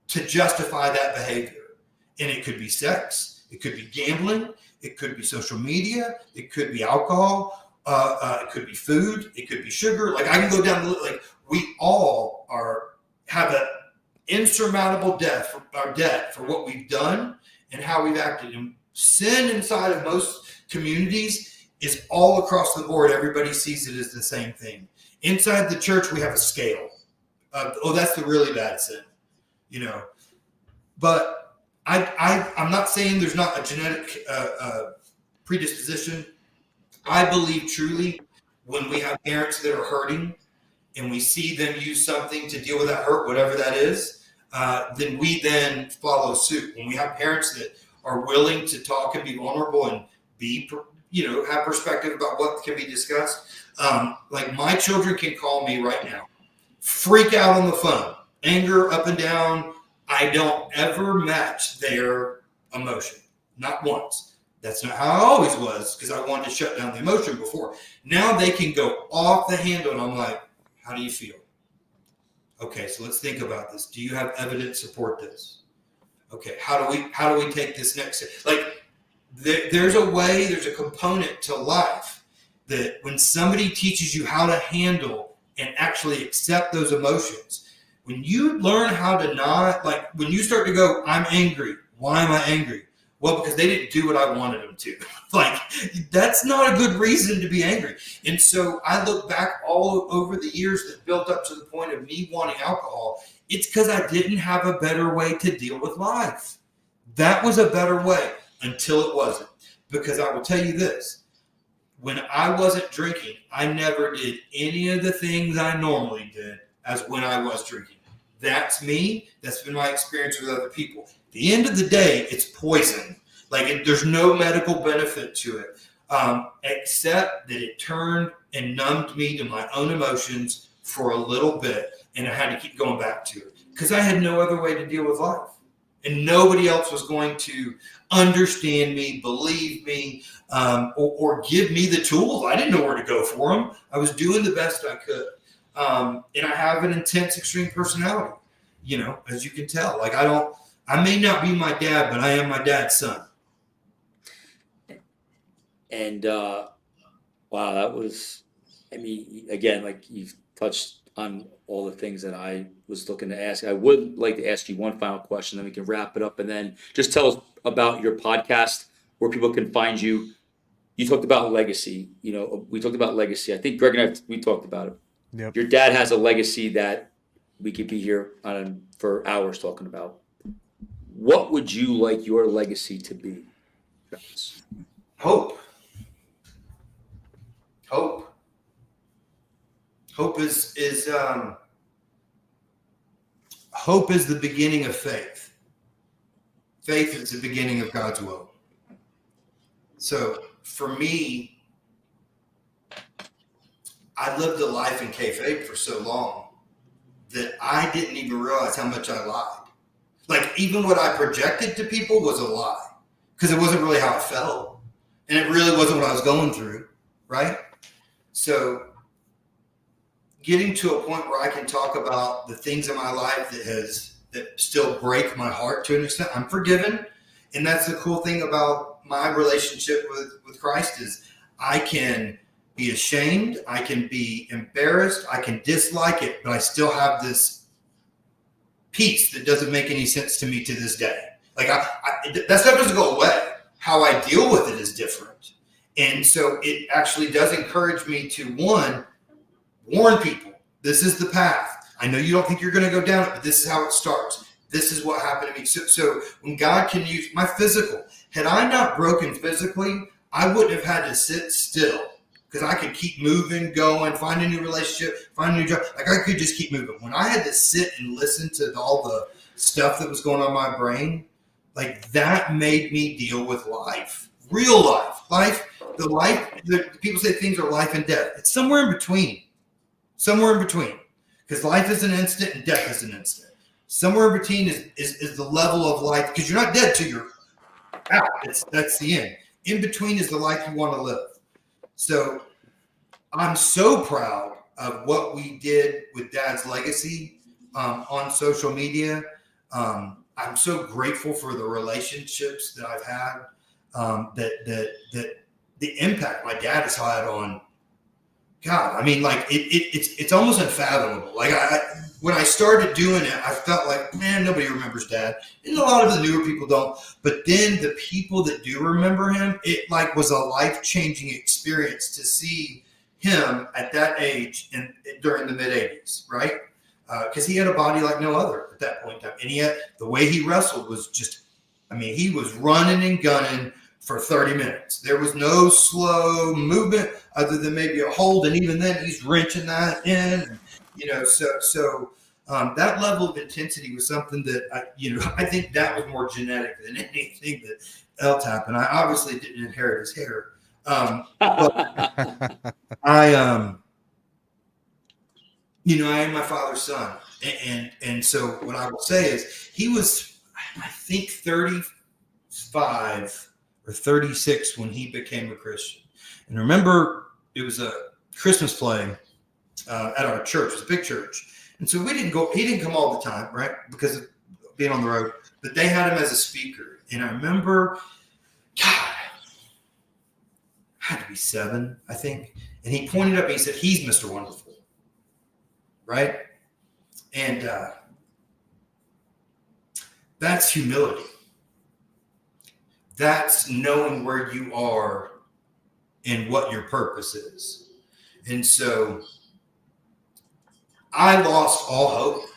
to justify that behavior. And it could be sex, it could be gambling, it could be social media, it could be alcohol, it could be food, it could be sugar. Like I can go down the list. Like we all have an insurmountable debt for what we've done and how we've acted. And sin inside of most communities is all across the board. Everybody sees it as the same thing. Inside the church, we have a scale. That's the really bad sin, But I'm not saying there's not a genetic predisposition. I believe truly when we have parents that are hurting and we see them use something to deal with that hurt, whatever that is, then we then follow suit. When we have parents that are willing to talk and be vulnerable and be, have perspective about what can be discussed. Like my children can call me right now, freak out on the phone, anger up and down. I don't ever match their emotion, not once. That's not how I always was, because I wanted to shut down the emotion before. Now they can go off the handle, and I'm like, how do you feel? Okay, so let's think about this. Do you have evidence to support this? Okay, how do we take this next step? Like there's a component to life that when somebody teaches you how to handle and actually accept those emotions, when you learn how to not, like when you start to go, I'm angry. Why am I angry? Well, because they didn't do what I wanted them to. Like, that's not a good reason to be angry. And so I look back all over the years that built up to the point of me wanting alcohol. It's because I didn't have a better way to deal with life. That was a better way until it wasn't. Because I will tell you this. When I wasn't drinking, I never did any of the things I normally did as when I was drinking. That's me. That's been my experience with other people. At the end of the day, it's poison. Like there's no medical benefit to it, except that it turned and numbed me to my own emotions for a little bit, and I had to keep going back to it because I had no other way to deal with life, and nobody else was going to understand me, believe me, or give me the tools. I didn't know where to go for them. I was doing the best I could. And I have an intense, extreme personality, as you can tell. Like I may not be my dad, but I am my dad's son. And wow, that was, again, like you've touched on all the things that I was looking to ask. I would like to ask you one final question, then we can wrap it up, and then just tell us about your podcast, where people can find you. You talked about legacy. We talked about legacy. I think Greg and we talked about it. Yep. Your dad has a legacy that we could be here on for hours talking about. What would you like your legacy to be, Travis? Hope. Hope is the beginning of faith. Faith is the beginning of God's will. So for me, I lived a life in kayfabe for so long that I didn't even realize how much I lied. Like even what I projected to people was a lie because it wasn't really how I felt. And it really wasn't what I was going through, right? So getting to a point where I can talk about the things in my life that still break my heart to an extent. I'm forgiven. And that's the cool thing about my relationship with Christ is I can be ashamed, I can be embarrassed, I can dislike it, but I still have this peace that doesn't make any sense to me to this day. Like that stuff doesn't go away. how I deal with it is different. And so it actually does encourage me to, one, warn people. This is the path. I know you don't think you're going to go down it, but this is how it starts. This is what happened to me. So when God can use my physical, had I not broken physically, I wouldn't have had to sit still because I could keep moving, going, find a new relationship, find a new job. Like I could just keep moving. When I had to sit and listen to all the stuff that was going on in my brain, like that made me deal with life, real life, people say things are life and death. It's somewhere in between, because life is an instant and death is an instant. Somewhere in between is the level of life, because you're not dead till you're out. That's the end. In between is the life you want to live. So I'm so proud of what we did with Dad's legacy on social media. I'm so grateful for the relationships that I've had, that the impact my dad has had on God. I mean, like it's almost unfathomable. Like when I started doing it, I felt like, man, nobody remembers Dad, and a lot of the newer people don't. But then the people that do remember him, it like was a life-changing experience to see him at that age and during the mid '80s, right? Because he had a body like no other at that point in time, and he had the way he wrestled was just, I mean, he was running and gunning for 30 minutes. There was no slow movement other than maybe a hold, and even then he's wrenching that in. So that level of intensity was something that I think that was more genetic than anything that else happened. I obviously didn't inherit his hair, but I am my father's son, and so what I will say is he was, I think, 35 or 36 when he became a Christian. And remember, it was a Christmas play at our church. It was a big church. And so he didn't come all the time, right? Because of being on the road, but they had him as a speaker. And I remember, God, had to be 7, I think. And he pointed up and he said, he's Mr. Wonderful. Right? And that's humility. That's knowing where you are and what your purpose is. And so I lost all hope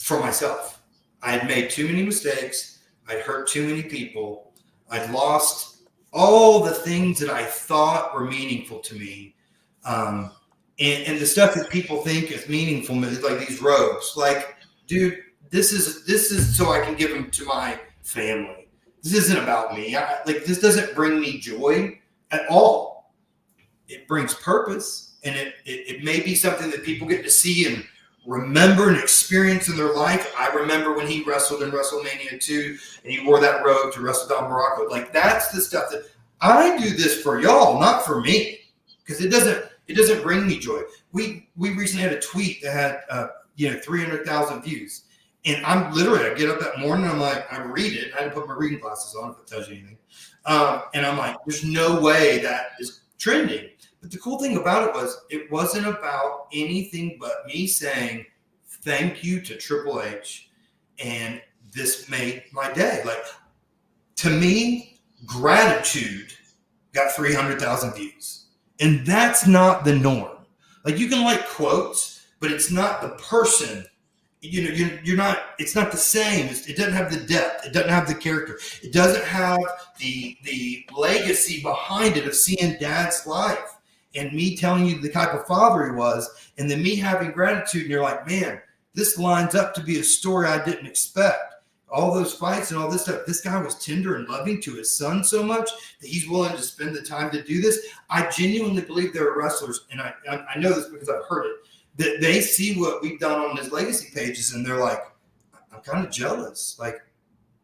for myself. I had made too many mistakes. I'd hurt too many people. I'd lost all the things that I thought were meaningful to me. And the stuff that people think is meaningful, like these robes. Like, dude, this is so I can give them to my family. This isn't about me. This doesn't bring me joy at all. It brings purpose, and it may be something that people get to see and remember and experience in their life. I remember when he wrestled in WrestleMania 2, and he wore that robe to wrestle Don Morocco. Like, that's the stuff that I do this for y'all, not for me, because it doesn't bring me joy. We recently had a tweet that had 300,000 views. And I'm literally, I get up that morning, I'm like, I read it. I had to put my reading glasses on if it tells you anything. And I'm like, there's no way that is trending. But the cool thing about it was, it wasn't about anything but me saying thank you to Triple H. And this made my day. Like, to me, gratitude got 300,000 views. And that's not the norm. Like, you can like quotes, but it's not the person. You're not, it's not the same. It doesn't have the depth. It doesn't have the character. It doesn't have the legacy behind it of seeing Dad's life and me telling you the type of father he was, and then me having gratitude. And you're like, man, this lines up to be a story I didn't expect. All those fights and all this stuff. This guy was tender and loving to his son so much that he's willing to spend the time to do this. I genuinely believe there are wrestlers, and I know this because I've heard it, that they see what we've done on his legacy pages and they're like, I'm kind of jealous. Like,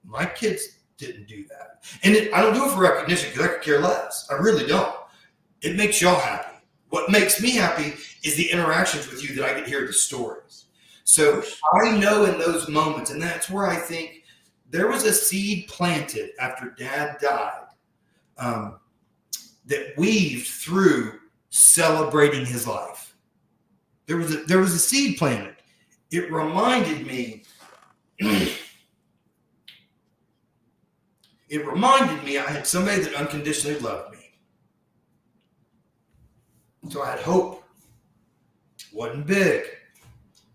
my kids didn't do that. And I don't do it for recognition because I could care less. I really don't. It makes y'all happy. What makes me happy is the interactions with you that I can hear the stories. So I know in those moments, and that's where I think there was a seed planted after Dad died that weaved through celebrating his life. There was a seed planted. It reminded me. it reminded me I had somebody that unconditionally loved me. So I had hope. It wasn't big,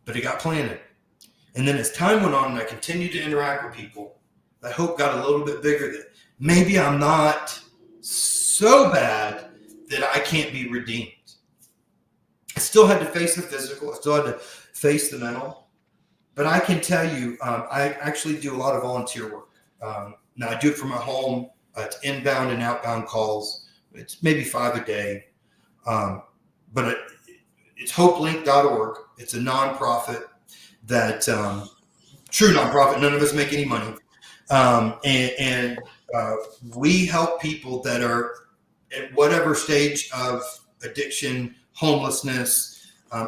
but it got planted. And then as time went on and I continued to interact with people, that hope got a little bit bigger that maybe I'm not so bad that I can't be redeemed. I still had to face the physical. I still had to face the mental. But I can tell you, I actually do a lot of volunteer work. Now, I do it from my home. It's inbound and outbound calls. It's maybe 5 a day. But it's hopelink.org. It's a nonprofit that, true nonprofit. None of us make any money. And we help people that are at whatever stage of addiction, homelessness,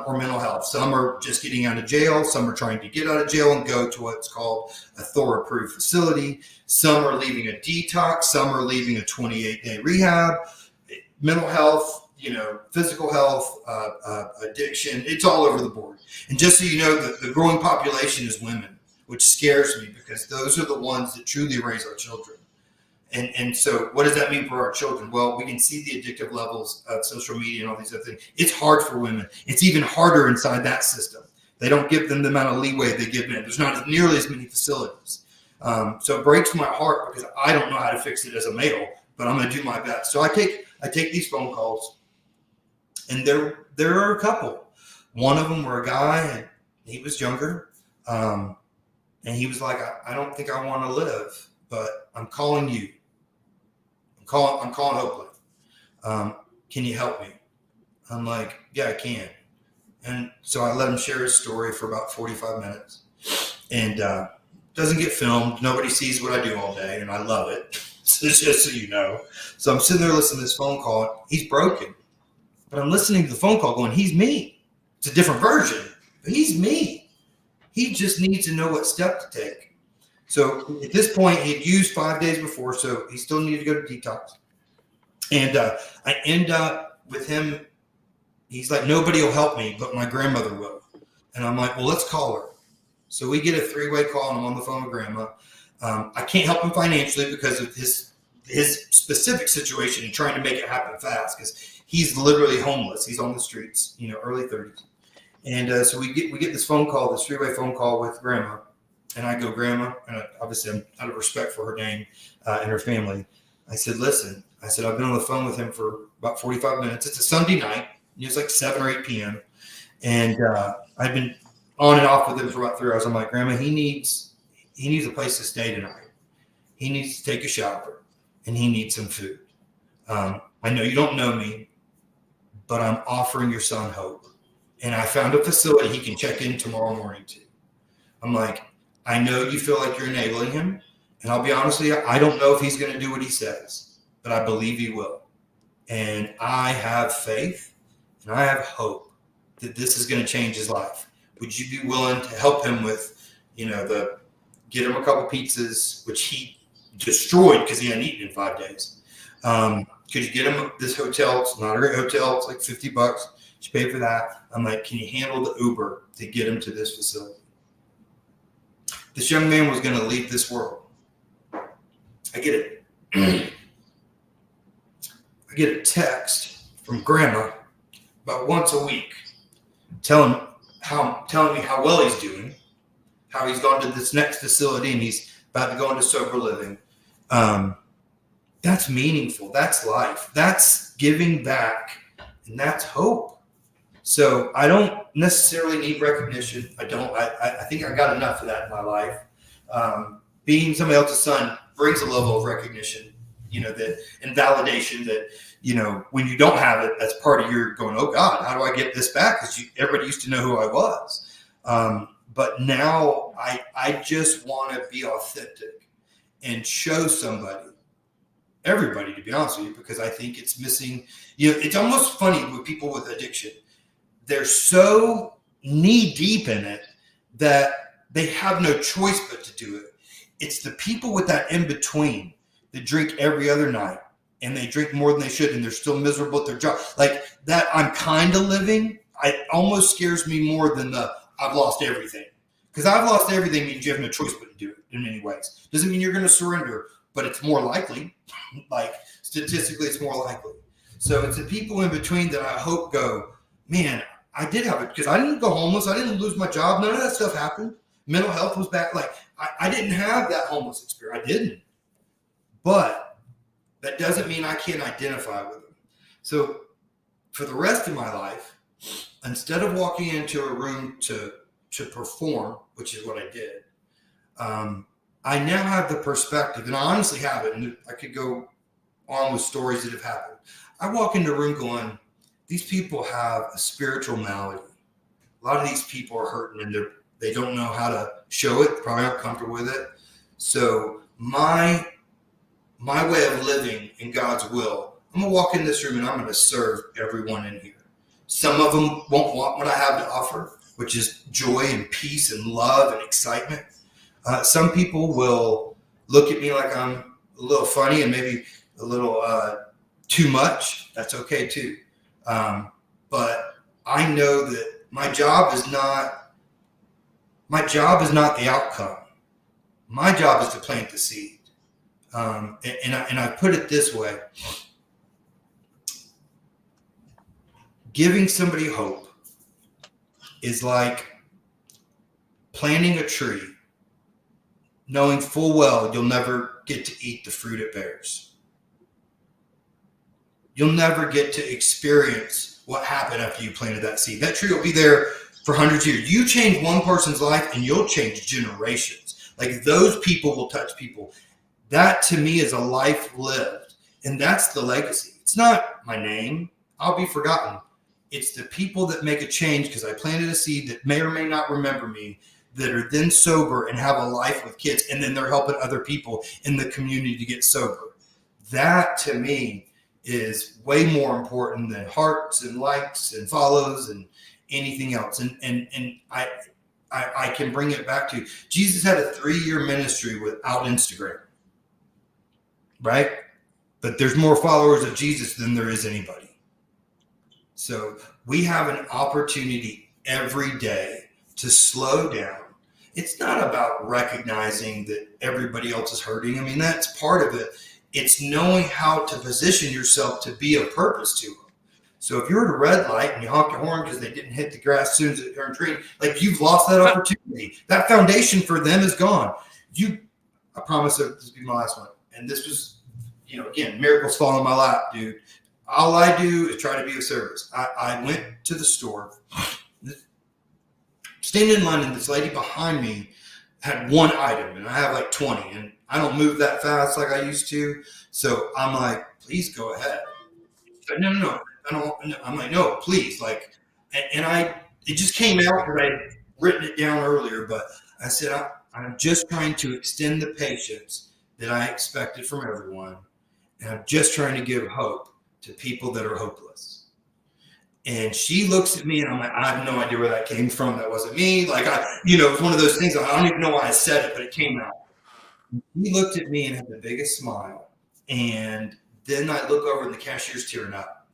or mental health. Some are just getting out of jail. Some are trying to get out of jail and go to what's called a THOR-approved facility. Some are leaving a detox. Some are leaving a 28-day rehab. Mental health, physical health, addiction. It's all over the board. And just so you know, the growing population is women, which scares me because those are the ones that truly raise our children. And so what does that mean for our children? Well, we can see the addictive levels of social media and all these other things. It's hard for women. It's even harder inside that system. They don't give them the amount of leeway they give men. There's not nearly as many facilities. So it breaks my heart because I don't know how to fix it as a male, but I'm going to do my best. So I take these phone calls, and there are a couple. One of them were a guy, and he was younger, and he was like, I don't think I want to live, but I'm calling you. I'm calling Oakland. Can you help me? I'm like, yeah, I can. And so I let him share his story for about 45 minutes. And doesn't get filmed. Nobody sees what I do all day, and I love it. So just so you know. So I'm sitting there listening to this phone call. He's broken. But I'm listening to the phone call going, he's me. It's a different version, but he's me. He just needs to know what step to take. So at this point, he had used 5 days before, so he still needed to go to detox. And I end up with him. He's like, nobody will help me, but my grandmother will. And I'm like, well, let's call her. So we get a 3-way call, and I'm on the phone with Grandma. I can't help him financially because of his specific situation and trying to make it happen fast because he's literally homeless. He's on the streets, early 30s. And so we get this phone call, this 3-way phone call with Grandma. And I go, Grandma, and obviously I'm out of respect for her name and her family. I said, listen, I've been on the phone with him for about 45 minutes. It's a Sunday night. It was like 7 or 8 p.m. And I've been on and off with him for about 3 hours. I'm like, Grandma, he needs a place to stay tonight. He needs to take a shower, and he needs some food. I know you don't know me, but I'm offering your son hope. And I found a facility he can check in tomorrow morning to. I'm like, I know you feel like you're enabling him. And I'll be honest with you, I don't know if he's going to do what he says, but I believe he will. And I have faith and I have hope that this is going to change his life. Would you be willing to help him with, get him a couple pizzas, which he destroyed because he hadn't eaten in 5 days. Could you get him this hotel? It's not a great hotel. It's like $50. You pay for that. I'm like, can you handle the Uber to get him to this facility? This young man was going to leave this world. I get a text from Grandma about once a week telling me how well he's doing, how he's gone to this next facility and he's about to go into sober living. That's meaningful. That's life. That's giving back, and that's hope. So I don't necessarily need recognition. I think I got enough of that in my life. Being somebody else's son brings a level of recognition, that and validation that, when you don't have it, that's part of your going, oh God, how do I get this back? Because everybody used to know who I was. But now I just want to be authentic and show everybody, to be honest with you, because I think it's missing. It's almost funny with people with addiction. They're so knee deep in it that they have no choice but to do it. It's the people with that in between that drink every other night and they drink more than they should and they're still miserable at their job. Like that, I'm kind of living. It almost scares me more than I've lost everything. Because I've lost everything means you have no choice but to do it in many ways. Doesn't mean you're going to surrender, but it's more likely. Like statistically, it's more likely. So it's the people in between that I hope go, man, I did have it, because I didn't go homeless. I didn't lose my job. None of that stuff happened. Mental health was bad. Like I didn't have that homeless experience. I didn't. But that doesn't mean I can't identify with them. So for the rest of my life, instead of walking into a room to perform, which is what I did, I now have the perspective, and I honestly have it, and I could go on with stories that have happened. I walk into a room going, these people have a spiritual malady. A lot of these people are hurting, and they don't know how to show it, probably not comfortable with it. So my way of living in God's will, I'm going to walk in this room and I'm going to serve everyone in here. Some of them won't want what I have to offer, which is joy and peace and love and excitement. Some people will look at me like I'm a little funny and maybe a little too much. That's okay too. But I know that my job is not the outcome. My job is to plant the seed. And I put it this way: giving somebody hope is like planting a tree, knowing full well you'll never get to eat the fruit it bears. You'll never get to experience what happened after you planted that seed. That tree will be there for hundreds of years. You change one person's life and you'll change generations. Like those people will touch people. That to me is a life lived. And that's the legacy. It's not my name. I'll be forgotten. It's the people that make a change because I planted a seed that may or may not remember me, that are then sober and have a life with kids. And then they're helping other people in the community to get sober. That to me is way more important than hearts and likes and follows and anything else. And I can bring it back to Jesus had a 3-year ministry without Instagram. Right? But there's more followers of Jesus than there is anybody. So we have an opportunity every day to slow down. It's not about recognizing that everybody else is hurting. I mean, that's part of it. It's knowing how to position yourself to be of purpose to them. So if you're at a red light and you honk your horn because they didn't hit the grass as soon as it turned green, like you've lost that opportunity. That foundation for them is gone. I promise that this will be my last one. And this was, again, miracles fall in my lap, dude. All I do is try to be of service. I went to the store, standing in line, and this lady behind me had one item, and I have like 20, and I don't move that fast like I used to. So I'm like, please go ahead. She's like, no, I don't. I'm like, no, please. Like, and it just came out because I had written it down earlier, but I said, I'm just trying to extend the patience that I expected from everyone. And I'm just trying to give hope to people that are hopeless. And she looks at me and I'm like, I have no idea where that came from. That wasn't me. Like, it's one of those things. I don't even know why I said it, but it came out. He looked at me and had the biggest smile. And then I look over and the cashier's tearing up.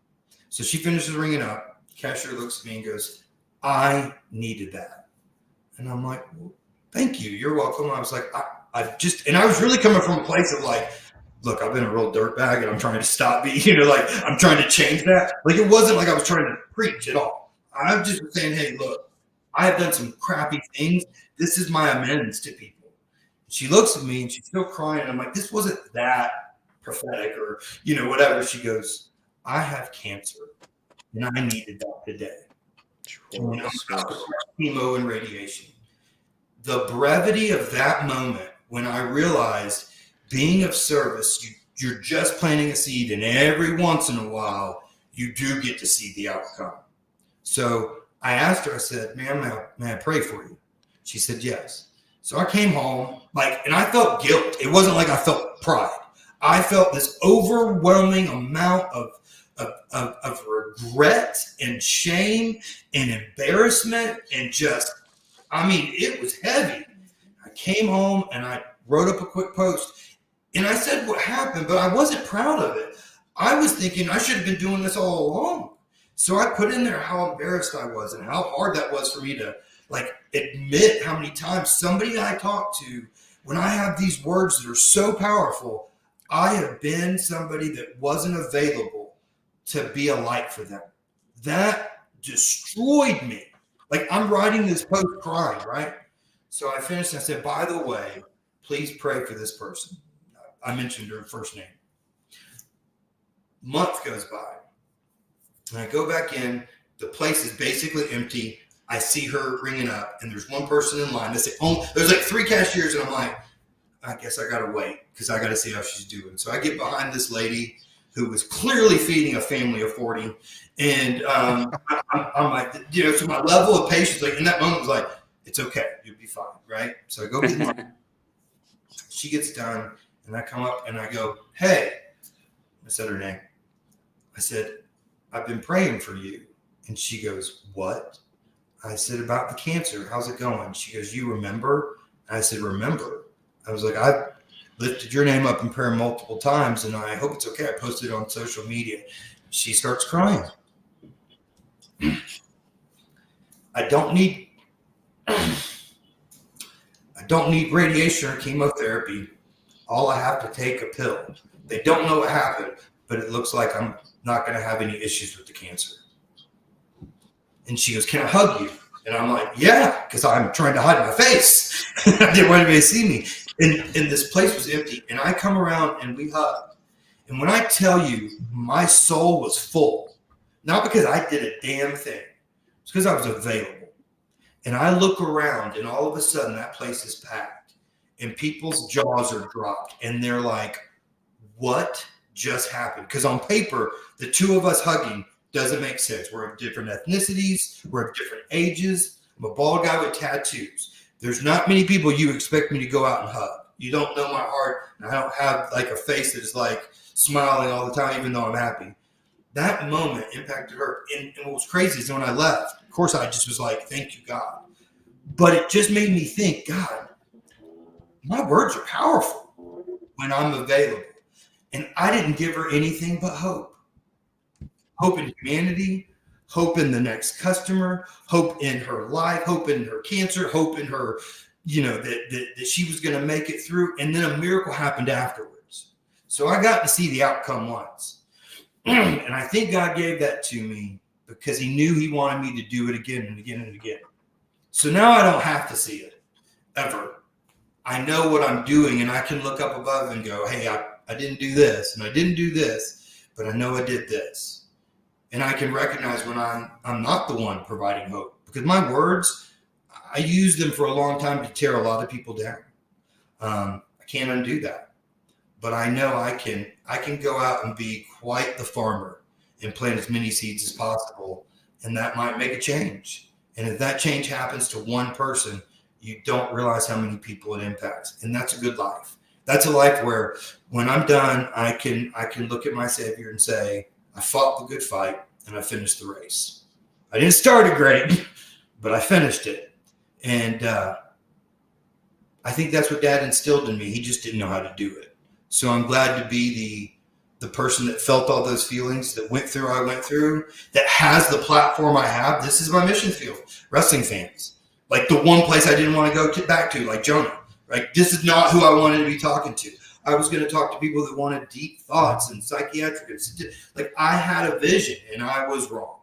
So she finishes ringing up. The cashier looks at me and goes, I needed that. And I'm like, well, thank you. You're welcome. I was like, and I was really coming from a place of like, look, I've been a real dirtbag and I'm trying to stop being, like I'm trying to change that. Like it wasn't like I was trying to preach at all. I'm just saying, hey, look, I have done some crappy things. This is my amends to people. She looks at me and she's still crying. And I'm like, this wasn't that prophetic or, whatever. She goes, I have cancer and I needed that today. And I'm chemo and radiation. The brevity of that moment when I realized being of service, you're just planting a seed, and every once in a while, you do get to see the outcome. So I asked her, I said, ma'am, may I pray for you? She said, yes. So I came home, and I felt guilt. It wasn't like I felt pride. I felt this overwhelming amount of regret and shame and embarrassment and it was heavy. I came home and I wrote up a quick post. And I said what happened, but I wasn't proud of it. I was thinking I should have been doing this all along. So I put in there how embarrassed I was and how hard that was for me to admit how many times somebody I talk to, when I have these words that are so powerful, I have been somebody that wasn't available to be a light for them. That destroyed me. Like, I'm writing this post crying, right? So I finished and I said, by the way, please pray for this person. I mentioned her first name. Month goes by. And I go back in. The place is basically empty. I see her ringing up, and there's one person in line. There's like 3 cashiers, and I'm like, I guess I got to wait because I got to see how she's doing. So I get behind this lady who was clearly feeding a family of 40. And I'm like, so my level of patience, like in that moment was like, it's okay. You'll be fine, right? So I go get this. She gets done, and I come up, and I go, hey. I said her name. I said, I've been praying for you. And she goes, what? I said, about the cancer. How's it going? She goes, you remember? I said, remember. I was like, I've lifted your name up in prayer multiple times, and I hope it's okay. I posted it on social media. She starts crying. I don't need radiation or chemotherapy. All I have to take a pill. They don't know what happened, but it looks like I'm not going to have any issues with the cancer. And she goes, can I hug you? And I'm like, yeah, because I'm trying to hide my face. I didn't want anybody to see me. And this place was empty. And I come around and we hug. And when I tell you, my soul was full, not because I did a damn thing. It's because I was available. And I look around, and all of a sudden that place is packed. And people's jaws are dropped. And they're like, what just happened? Because on paper, the two of us hugging doesn't make sense. We're of different ethnicities. We're of different ages. I'm a bald guy with tattoos. There's not many people you expect me to go out and hug. You don't know my heart. And I don't have like a face that is like smiling all the time, even though I'm happy. That moment impacted her. And what was crazy is when I left, of course, I just was like, thank you, God. But it just made me think, God, my words are powerful when I'm available. And I didn't give her anything but hope. Hope in humanity, hope in the next customer, hope in her life, hope in her cancer, hope in her, that she was going to make it through. And then a miracle happened afterwards. So I got to see the outcome once. And I think God gave that to me because he knew he wanted me to do it again and again and again. So now I don't have to see it ever. I know what I'm doing, and I can look up above and go, hey, I didn't do this and I didn't do this, but I know I did this. And I can recognize when I'm not the one providing hope, because my words, I used them for a long time to tear a lot of people down. I can't undo that, but I know I can go out and be quite the farmer and plant as many seeds as possible, and that might make a change. And if that change happens to one person, you don't realize how many people it impacts, and that's a good life. That's a life where when I'm done, I can look at my Savior and say, I fought the good fight and I finished the race. I didn't start it great, but I finished it. And I think that's what Dad instilled in me. He just didn't know how to do it. So I'm glad to be the person that felt all those feelings, that went through I went through, that has the platform I have. This is my mission field, wrestling fans. Like the one place I didn't want to go back to, like Jonah. Like this is not who I wanted to be talking to. I was going to talk to people that wanted deep thoughts and psychiatric. Like I had a vision and I was wrong.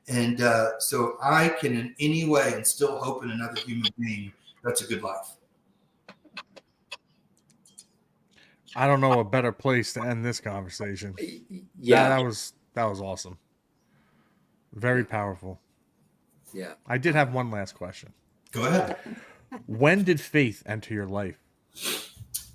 And so I can in any way instill hope in another human being. That's a good life. I don't know a better place to end this conversation. Yeah. That was awesome. Very powerful. Yeah. I did have one last question. Go ahead. When did faith enter your life?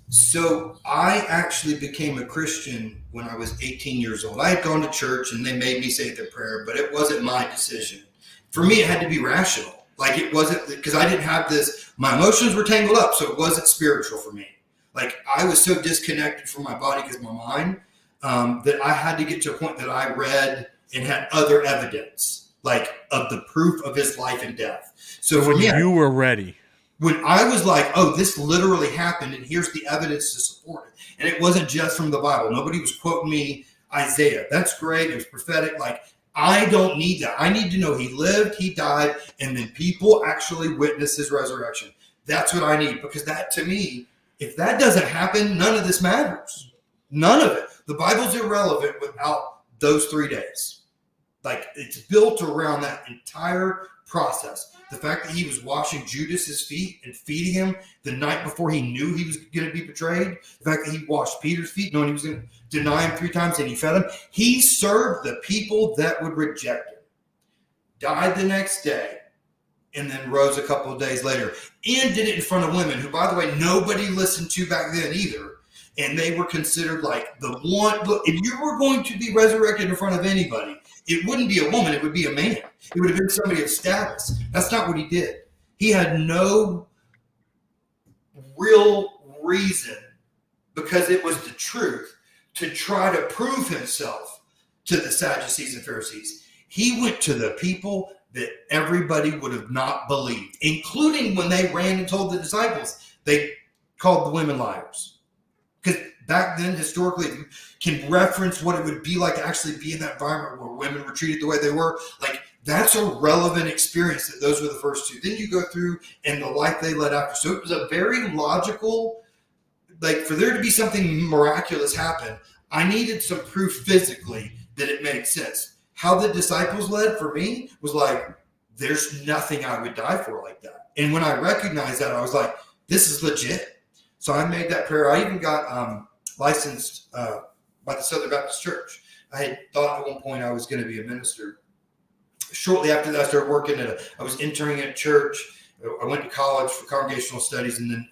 So I actually became a Christian when I was 18 years old. I had gone to church and they made me say the prayer, but it wasn't my decision. For me, it had to be rational. Like it wasn't, because I didn't have this, my emotions were tangled up, so it wasn't spiritual for me. Like I was so disconnected from my body because my mind, that I had to get to a point that I read and had other evidence, like of the proof of his life and death. So when you were ready. When I was like, oh, this literally happened, and here's the evidence to support it. And it wasn't just from the Bible. Nobody was quoting me Isaiah. That's great. It was prophetic. Like, I don't need that. I need to know he lived, he died, and then people actually witnessed his resurrection. That's what I need, because that, to me, if that doesn't happen, none of this matters. None of it. The Bible's irrelevant without those 3 days. Like, it's built around that entire process. The fact that he was washing Judas's feet and feeding him the night before he knew he was going to be betrayed. The fact that he washed Peter's feet knowing he was going to deny him 3 times and he fed him. He served the people that would reject him. Died the next day and then rose a couple of days later. And did it in front of women who, by the way, nobody listened to back then either. And they were considered like the one. Look, if you were going to be resurrected in front of anybody, it wouldn't be a woman, it would be a man. It would have been somebody of status. That's not what he did. He had no real reason, because it was the truth, to try to prove himself to the Sadducees and Pharisees. He went to the people that everybody would have not believed, including when they ran and told the disciples. They called the women liars. Because back then, historically, if you can reference what it would be like to actually be in that environment where women were treated the way they were, like, that's a relevant experience. That those were the first 2. Then you go through and the life they led after. So it was a very logical, like, for there to be something miraculous happen, I needed some proof physically that it made sense. How the disciples led for me was like, there's nothing I would die for like that. And when I recognized that, I was like, this is legit. So I made that prayer. I even got licensed by the Southern Baptist Church. I had thought at one point I was going to be a minister. Shortly after that, I started working I was interning at a church. I went to college for congregational studies, and then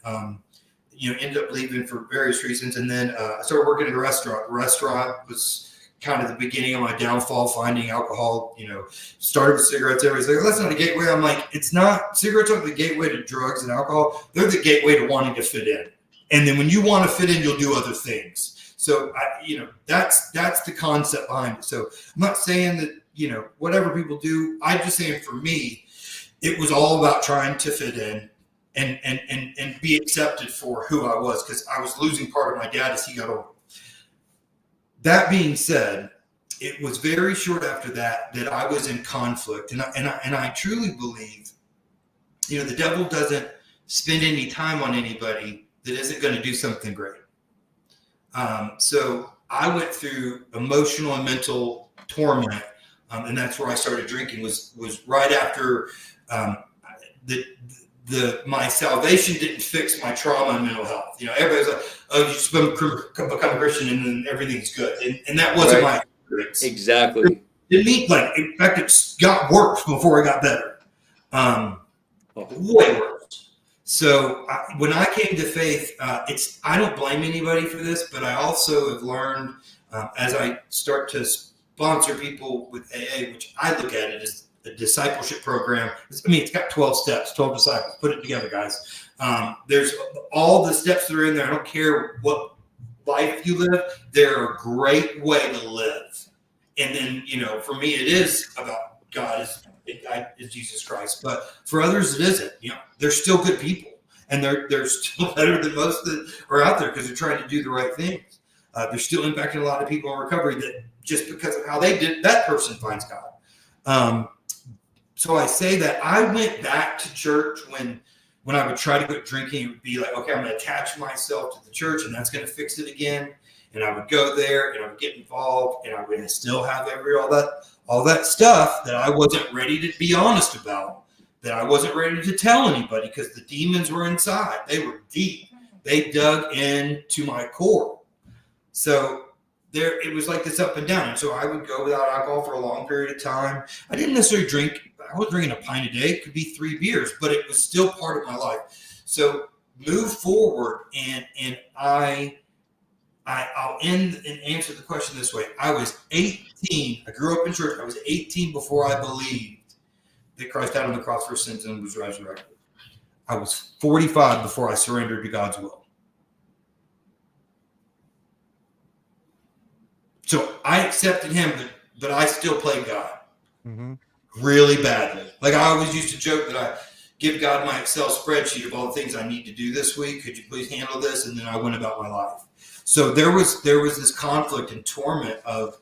ended up leaving for various reasons. And then I started working at a restaurant. The restaurant was kind of the beginning of my downfall, finding alcohol. Started with cigarettes. Everybody's like, oh, that's not a gateway. I'm like, it's not. Cigarettes aren't the gateway to drugs and alcohol. They're the gateway to wanting to fit in. And then when you want to fit in, you'll do other things. So, that's the concept behind it. So I'm not saying that, whatever people do. I'm just saying for me, it was all about trying to fit in and be accepted for who I was, because I was losing part of my dad as he got older. That being said, it was very short after that I was in conflict. And I truly believe, the devil doesn't spend any time on anybody that isn't going to do something great. So I went through emotional and mental torment, and that's where I started drinking. Was right after my salvation didn't fix my trauma and mental health. Everybody's like, oh, you just become a Christian and then everything's good, and that wasn't my experience. Exactly. It means, like, in fact, it got worse before it got better. Way worse. So when I came to faith, I don't blame anybody for this, but I also have learned as I start to sponsor people with AA, which I look at it as a discipleship program. It's got 12 steps, 12 disciples. Put it together, guys. There's all the steps that are in there. I don't care what life you live. They're a great way to live. And then, for me, it is about God is Jesus Christ. But for others, it isn't. They're still good people, and they're still better than most that are out there because they're trying to do the right things. They're still impacting a lot of people in recovery that just because of how they did, that person finds God. So I say that I went back to church when I would try to quit drinking. It would be like, okay, I'm going to attach myself to the church, and that's going to fix it again. And I would go there, and I would get involved, and I would still have all that stuff that I wasn't ready to be honest about, that I wasn't ready to tell anybody because the demons were inside. They were deep. They dug into my core. So it was like this up and down. And so I would go without alcohol for a long period of time. I didn't necessarily drink. I was drinking a pint a day. It could be 3 beers, but it was still part of my life. So move forward, and I'll end and answer the question this way. I was 18. I grew up in church. I was 18 before I believed that Christ died on the cross for sins and was resurrected. I was 45 before I surrendered to God's will. So I accepted him, but I still played God really badly. Like, I always used to joke that I give God my Excel spreadsheet of all the things I need to do this week. Could you please handle this? And then I went about my life. So there was this conflict and torment of,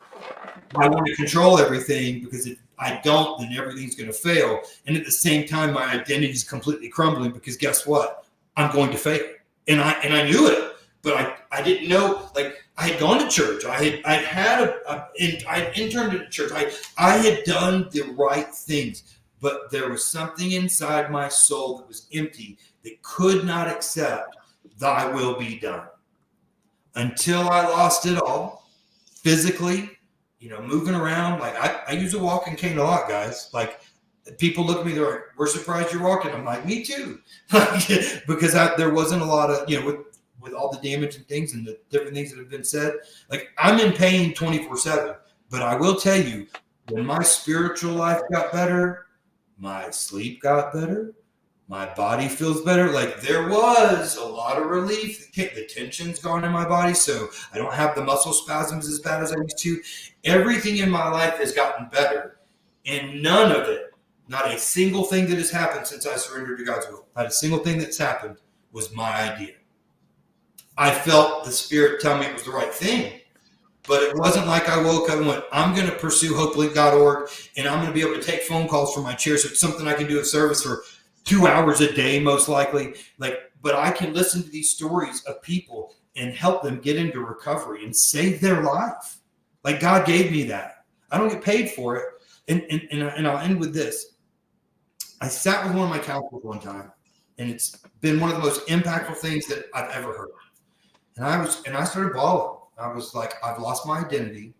I want to control everything, because if I don't, then everything's going to fail. And at the same time, my identity is completely crumbling, because guess what? I'm going to fail. And I knew it, but I didn't know, like, I had gone to church. I had interned at a church. I had done the right things, but there was something inside my soul that was empty, that could not accept thy will be done. Until I lost it all physically, moving around. Like, I use a walking cane a lot, guys. Like, people look at me, they're like, we're surprised you're walking. I'm like, me too. Because there wasn't a lot of, with all the damage and things and the different things that have been said, like, I'm in pain 24/7. But I will tell you, when my spiritual life got better, my sleep got better, my body feels better. Like, there was a lot of relief. The tension's gone in my body, so I don't have the muscle spasms as bad as I used to. Everything in my life has gotten better, and none of it, not a single thing that has happened since I surrendered to God's will, not a single thing that's happened was my idea. I felt the Spirit tell me it was the right thing, but it wasn't like I woke up and went, I'm going to pursue hopelink.org, and I'm going to be able to take phone calls from my chair, so it's something I can do at service for 2 hours a day, most likely. Like, but I can listen to these stories of people and help them get into recovery and save their life. Like, God gave me that. I don't get paid for it. And I'll end with this. I sat with one of my counselors one time, and it's been one of the most impactful things that I've ever heard. And I started bawling. I was like, I've lost my identity.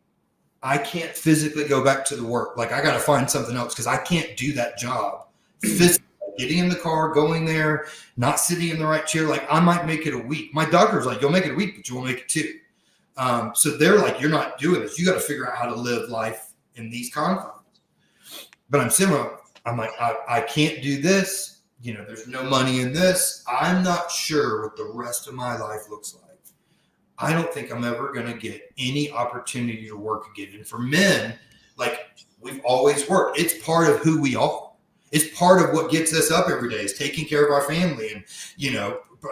I can't physically go back to the work. Like, I got to find something else, because I can't do that job physically. Getting in the car, going there, not sitting in the right chair. Like, I might make it a week. My doctor's like, you'll make it a week, but you won't make it 2. So they're like, you're not doing this. You got to figure out how to live life in these confines. But I'm similar. I'm like, I can't do this. There's no money in this. I'm not sure what the rest of my life looks like. I don't think I'm ever going to get any opportunity to work again. And for men, like, we've always worked. It's part of who we are. It's part of what gets us up every day, is taking care of our family and,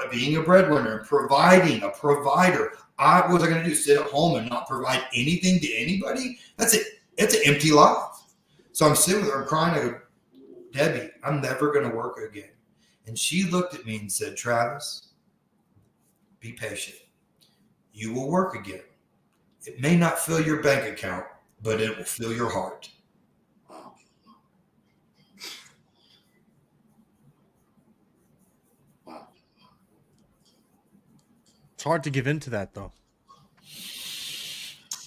being a breadwinner and providing, a provider. What was I going to do? Sit at home and not provide anything to anybody? That's it. It's an empty life. So I'm sitting with her, I'm crying. I go, Debbie, I'm never going to work again. And she looked at me and said, Travis, be patient. You will work again. It may not fill your bank account, but it will fill your heart. It's hard to give in to that, though.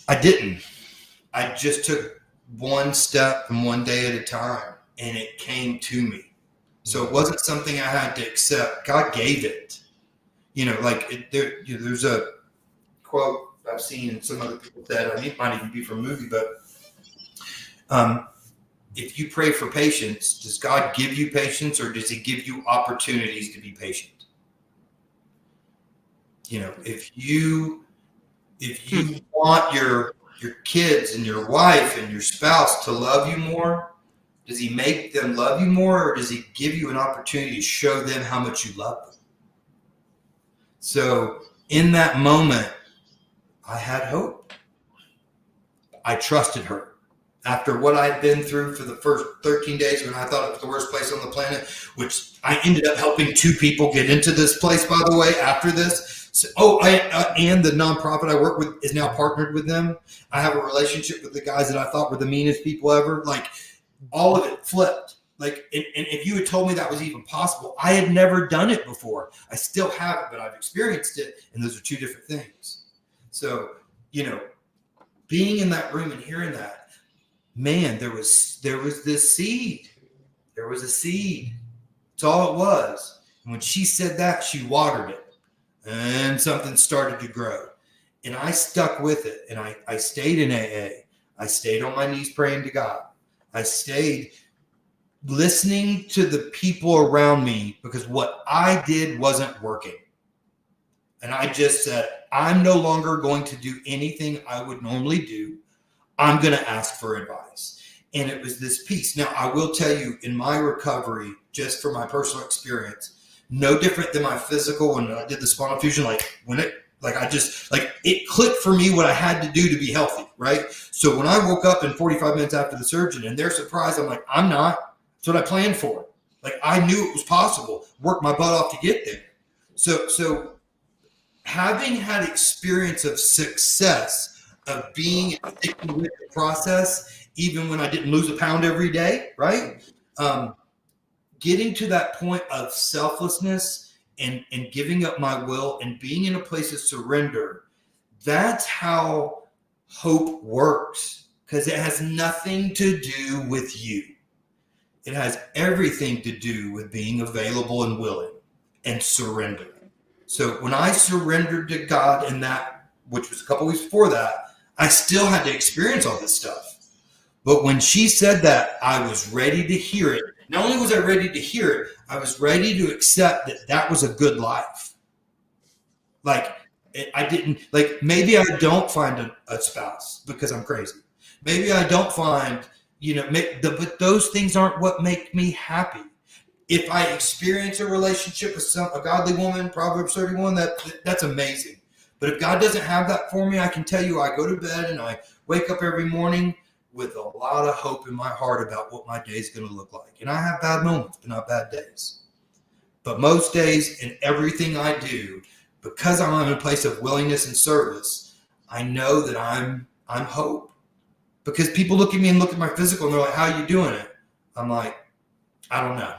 I didn't. I just took one step and one day at a time, and it came to me. So it wasn't something I had to accept. God gave it. There's a quote I've seen, and some other people said, it might even be from a movie, but if you pray for patience, does God give you patience, or does he give you opportunities to be patient? If you want your kids and your wife and your spouse to love you more, does he make them love you more, or does he give you an opportunity to show them how much you love them? So in that moment, I had hope. I trusted her. After what I'd been through for the first 13 days, when I thought it was the worst place on the planet, which I ended up helping 2 people get into this place, by the way, after this. So, and the nonprofit I work with is now partnered with them. I have a relationship with the guys that I thought were the meanest people ever. Like, all of it flipped. Like, and if you had told me that was even possible, I had never done it before. I still haven't, but I've experienced it, and those are 2 different things. So, being in that room and hearing that, man, there was this seed. There was a seed. That's all it was. And when she said that, she watered it. And something started to grow. And I stuck with it. And I stayed in AA. I stayed on my knees praying to God. I stayed listening to the people around me, because what I did wasn't working. And I just said, I'm no longer going to do anything I would normally do. I'm going to ask for advice. And it was this piece. Now, I will tell you, in my recovery, just from my personal experience, no different than my physical, when I did the spinal fusion, it clicked for me what I had to do to be healthy, right? So when I woke up in 45 minutes after the surgeon and they're surprised, I'm like, I'm not. That's what I planned for. Like, I knew it was possible. Worked my butt off to get there. So having had experience of success, of being sticking with the process, even when I didn't lose a pound every day, right? Getting to that point of selflessness and giving up my will and being in a place of surrender, that's how hope works, because it has nothing to do with you. It has everything to do with being available and willing and surrender. So when I surrendered to God in that, which was a couple weeks before that, I still had to experience all this stuff. But when she said that, I was ready to hear it. Not only was I ready to hear it, I was ready to accept that that was a good life. Like, I didn't, like, maybe I don't find a spouse because I'm crazy. Maybe I don't find, but those things aren't what make me happy. If I experience a relationship with a godly woman, Proverbs 31, that's amazing. But if God doesn't have that for me, I can tell you I go to bed and I wake up every morning with a lot of hope in my heart about what my day is going to look like. And I have bad moments, but not bad days. But most days in everything I do, because I'm in a place of willingness and service, I know that I'm hope. Because people look at me and look at my physical and they're like, how are you doing it? I'm like, I don't know.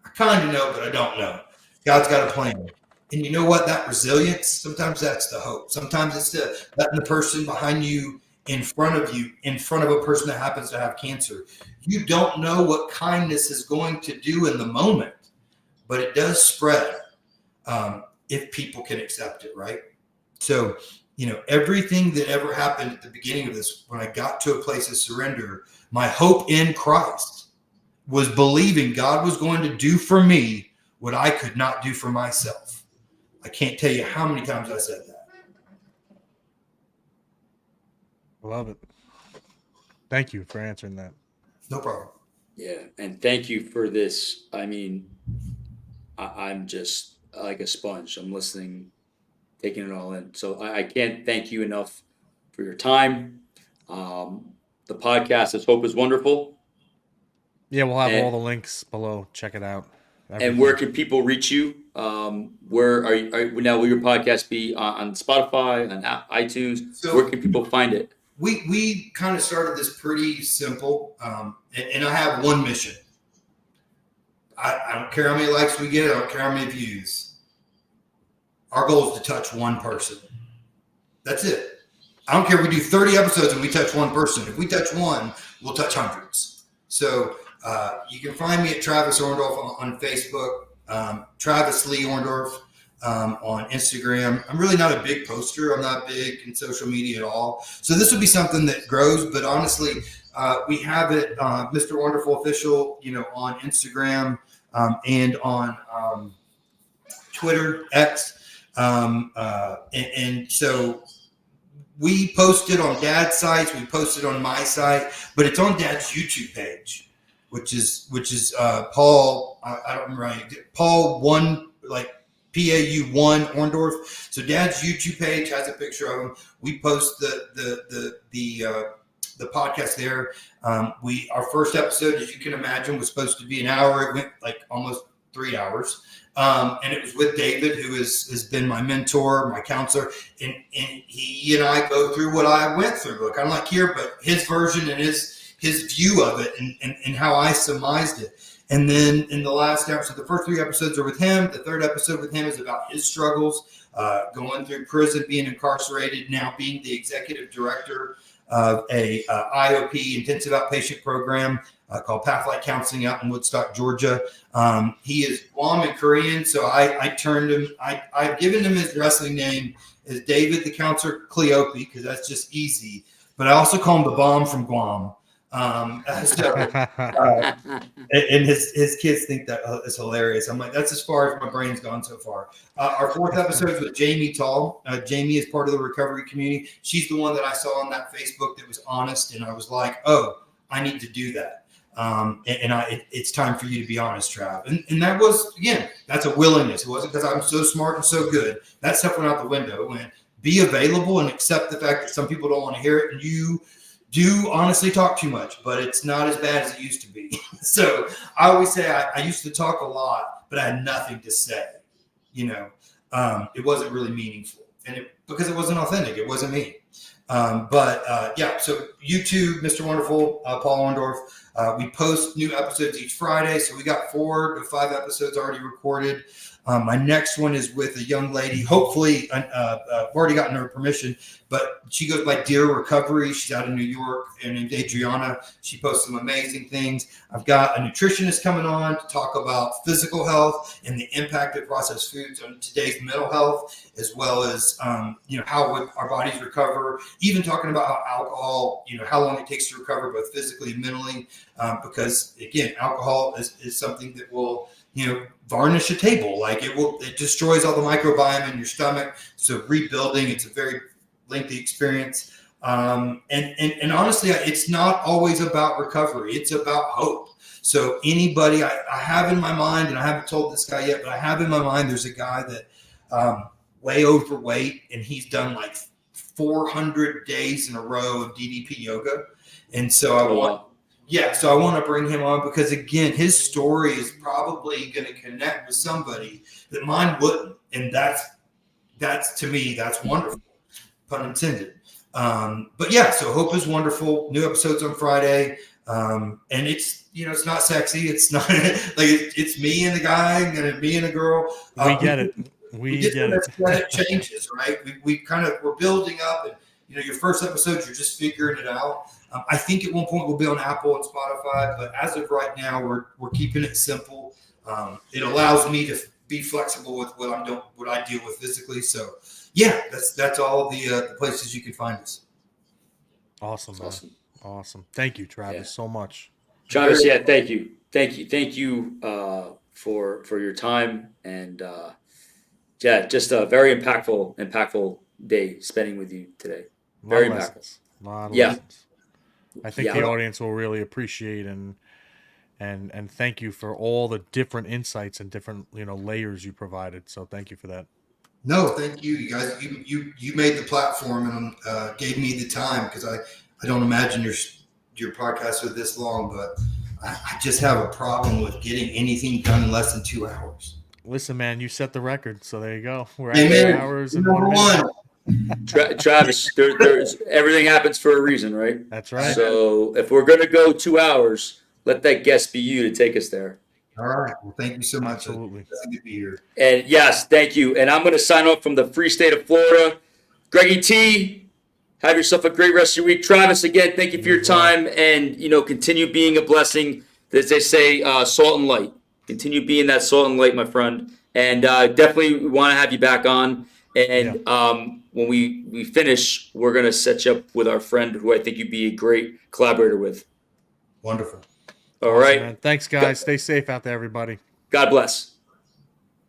I kind of know, but I don't know. God's got a plan. And you know what? That resilience, sometimes that's the hope. Sometimes it's letting the person behind you, in front of a person that happens to have cancer. You don't know what kindness is going to do in the moment, but it does spread if people can accept it, right? So, everything that ever happened at the beginning of this, when I got to a place of surrender, my hope in Christ was believing God was going to do for me what I could not do for myself. I can't tell you how many times I said that. Love it. Thank you for answering that. No problem. Yeah, and thank you for this. I mean, I'm just like a sponge. I'm listening, taking it all in. So I can't thank you enough for your time. The podcast is Hope is Wonderful. Yeah, we'll have all the links below. Check it out. Everything. And where can people reach you? Where are you now? Will your podcast be on Spotify, on iTunes? So, where can people find it? We kind of started this pretty simple, and I have one mission. I don't care how many likes we get. I don't care how many views. Our goal is to touch one person. That's it. I don't care if we do 30 episodes and we touch one person. If we touch one, we'll touch hundreds. So you can find me at Travis Orndorff on Facebook, Travis Lee Orndorff on Instagram. I'm really not a big poster. I'm not big in social media at all. So this will be something that grows. But honestly, we have it, Mr. Wonderful Official, on Instagram and on Twitter, X. And so we posted on Dad's sites, we posted on my site, but it's on Dad's YouTube page, which is Paul. I don't remember Paul one, like PAU1 Orndorf. So Dad's YouTube page has a picture of him. We post the podcast there. Our first episode, as you can imagine, was supposed to be an hour. It went like almost 3 hours. And it was with David, who has been my mentor, my counselor, and he and I go through what I went through. Kind of like here, but his version and his view of it and how I surmised it. And then in the last episode, the first 3 episodes are with him. The third episode with him is about his struggles, going through prison, being incarcerated, now being the executive director of a IOP, intensive outpatient program called Pathlight Counseling out in Woodstock, Georgia. He is Guam and Korean, so I turned him. I've given him his wrestling name as David the Counselor Cleope because that's just easy. But I also call him the Bomb from Guam. And his kids think that is hilarious. I'm like, that's as far as my brain's gone so far. Our 4th episode is with Jamie Tall. Jamie is part of the recovery community. She's the one that I saw on that Facebook that was honest, and I was like, oh, I need to do that. It's time for you to be honest, Trav. And that was, again, that's a willingness. It wasn't because I'm so smart and so good. That stuff went out the window. It went, be available and accept the fact that some people don't want to hear it, and you do honestly talk too much, but it's not as bad as it used to be. So I always say I used to talk a lot, but I had nothing to say. it wasn't really meaningful, and because it wasn't authentic, it wasn't me. So YouTube, Mr. Wonderful, Paul Orndorff. We post new episodes each Friday, so we got 4 to 5 episodes already recorded. My next one is with a young lady. Hopefully, I've already gotten her permission, but she goes by Dear Recovery. She's out of New York, and named Adriana. She posts some amazing things. I've got a nutritionist coming on to talk about physical health and the impact of processed foods on today's mental health, as well as how our bodies recover. Even talking about how alcohol, how long it takes to recover both physically and mentally, because again, alcohol is something that will varnish a table. Like it destroys all the microbiome in your stomach. So rebuilding, it's a very lengthy experience. And honestly, it's not always about recovery. It's about hope. So anybody I have in my mind, and I haven't told this guy yet, but I have in my mind, there's a guy that way overweight, and he's done like 400 days in a row of DDP yoga. And so I want to bring him on because, again, his story is probably going to connect with somebody that mine wouldn't. And that's to me, that's wonderful, pun intended. So Hope is Wonderful. New episodes on Friday. And it's, it's not sexy. It's not like it's me and the guy and me and the girl. We get it. We get it. It changes, right? We're building up, and your first episodes, you're just figuring it out. I think at one point we'll be on Apple and Spotify, but as of right now, we're keeping it simple. It allows me to be flexible with what I deal with physically. So yeah, that's all the places you can find us. Awesome, man. Awesome. Thank you, Travis, so much. Travis, thank you for your time, and just a very impactful day spending with you today. Very impactful. A lot of lessons. I think the audience will really appreciate and thank you for all the different insights and different layers you provided. So thank you for that. No, thank you. You guys, you made the platform and gave me the time, because I don't imagine your podcast was this long, but I just have a problem with getting anything done in less than 2 hours. Listen, man, you set the record, so there you go. We're at 2 hours and 1 minute. Travis, there's everything happens for a reason, right? That's right. So if we're going to go 2 hours, let that guest be you to take us there. All right. Well, thank you so much. Absolutely. It's good to be here. And yes, thank you. And I'm going to sign off from the free state of Florida. Greggy T, have yourself a great rest of your week. Travis, again, thank you for your time, and continue being a blessing. As they say, salt and light. Continue being that salt and light, my friend. And definitely want to have you back on. And when we finish, we're going to set you up with our friend who I think you'd be a great collaborator with. Wonderful. All right. Man. Thanks, guys. Stay safe out there, everybody. God bless.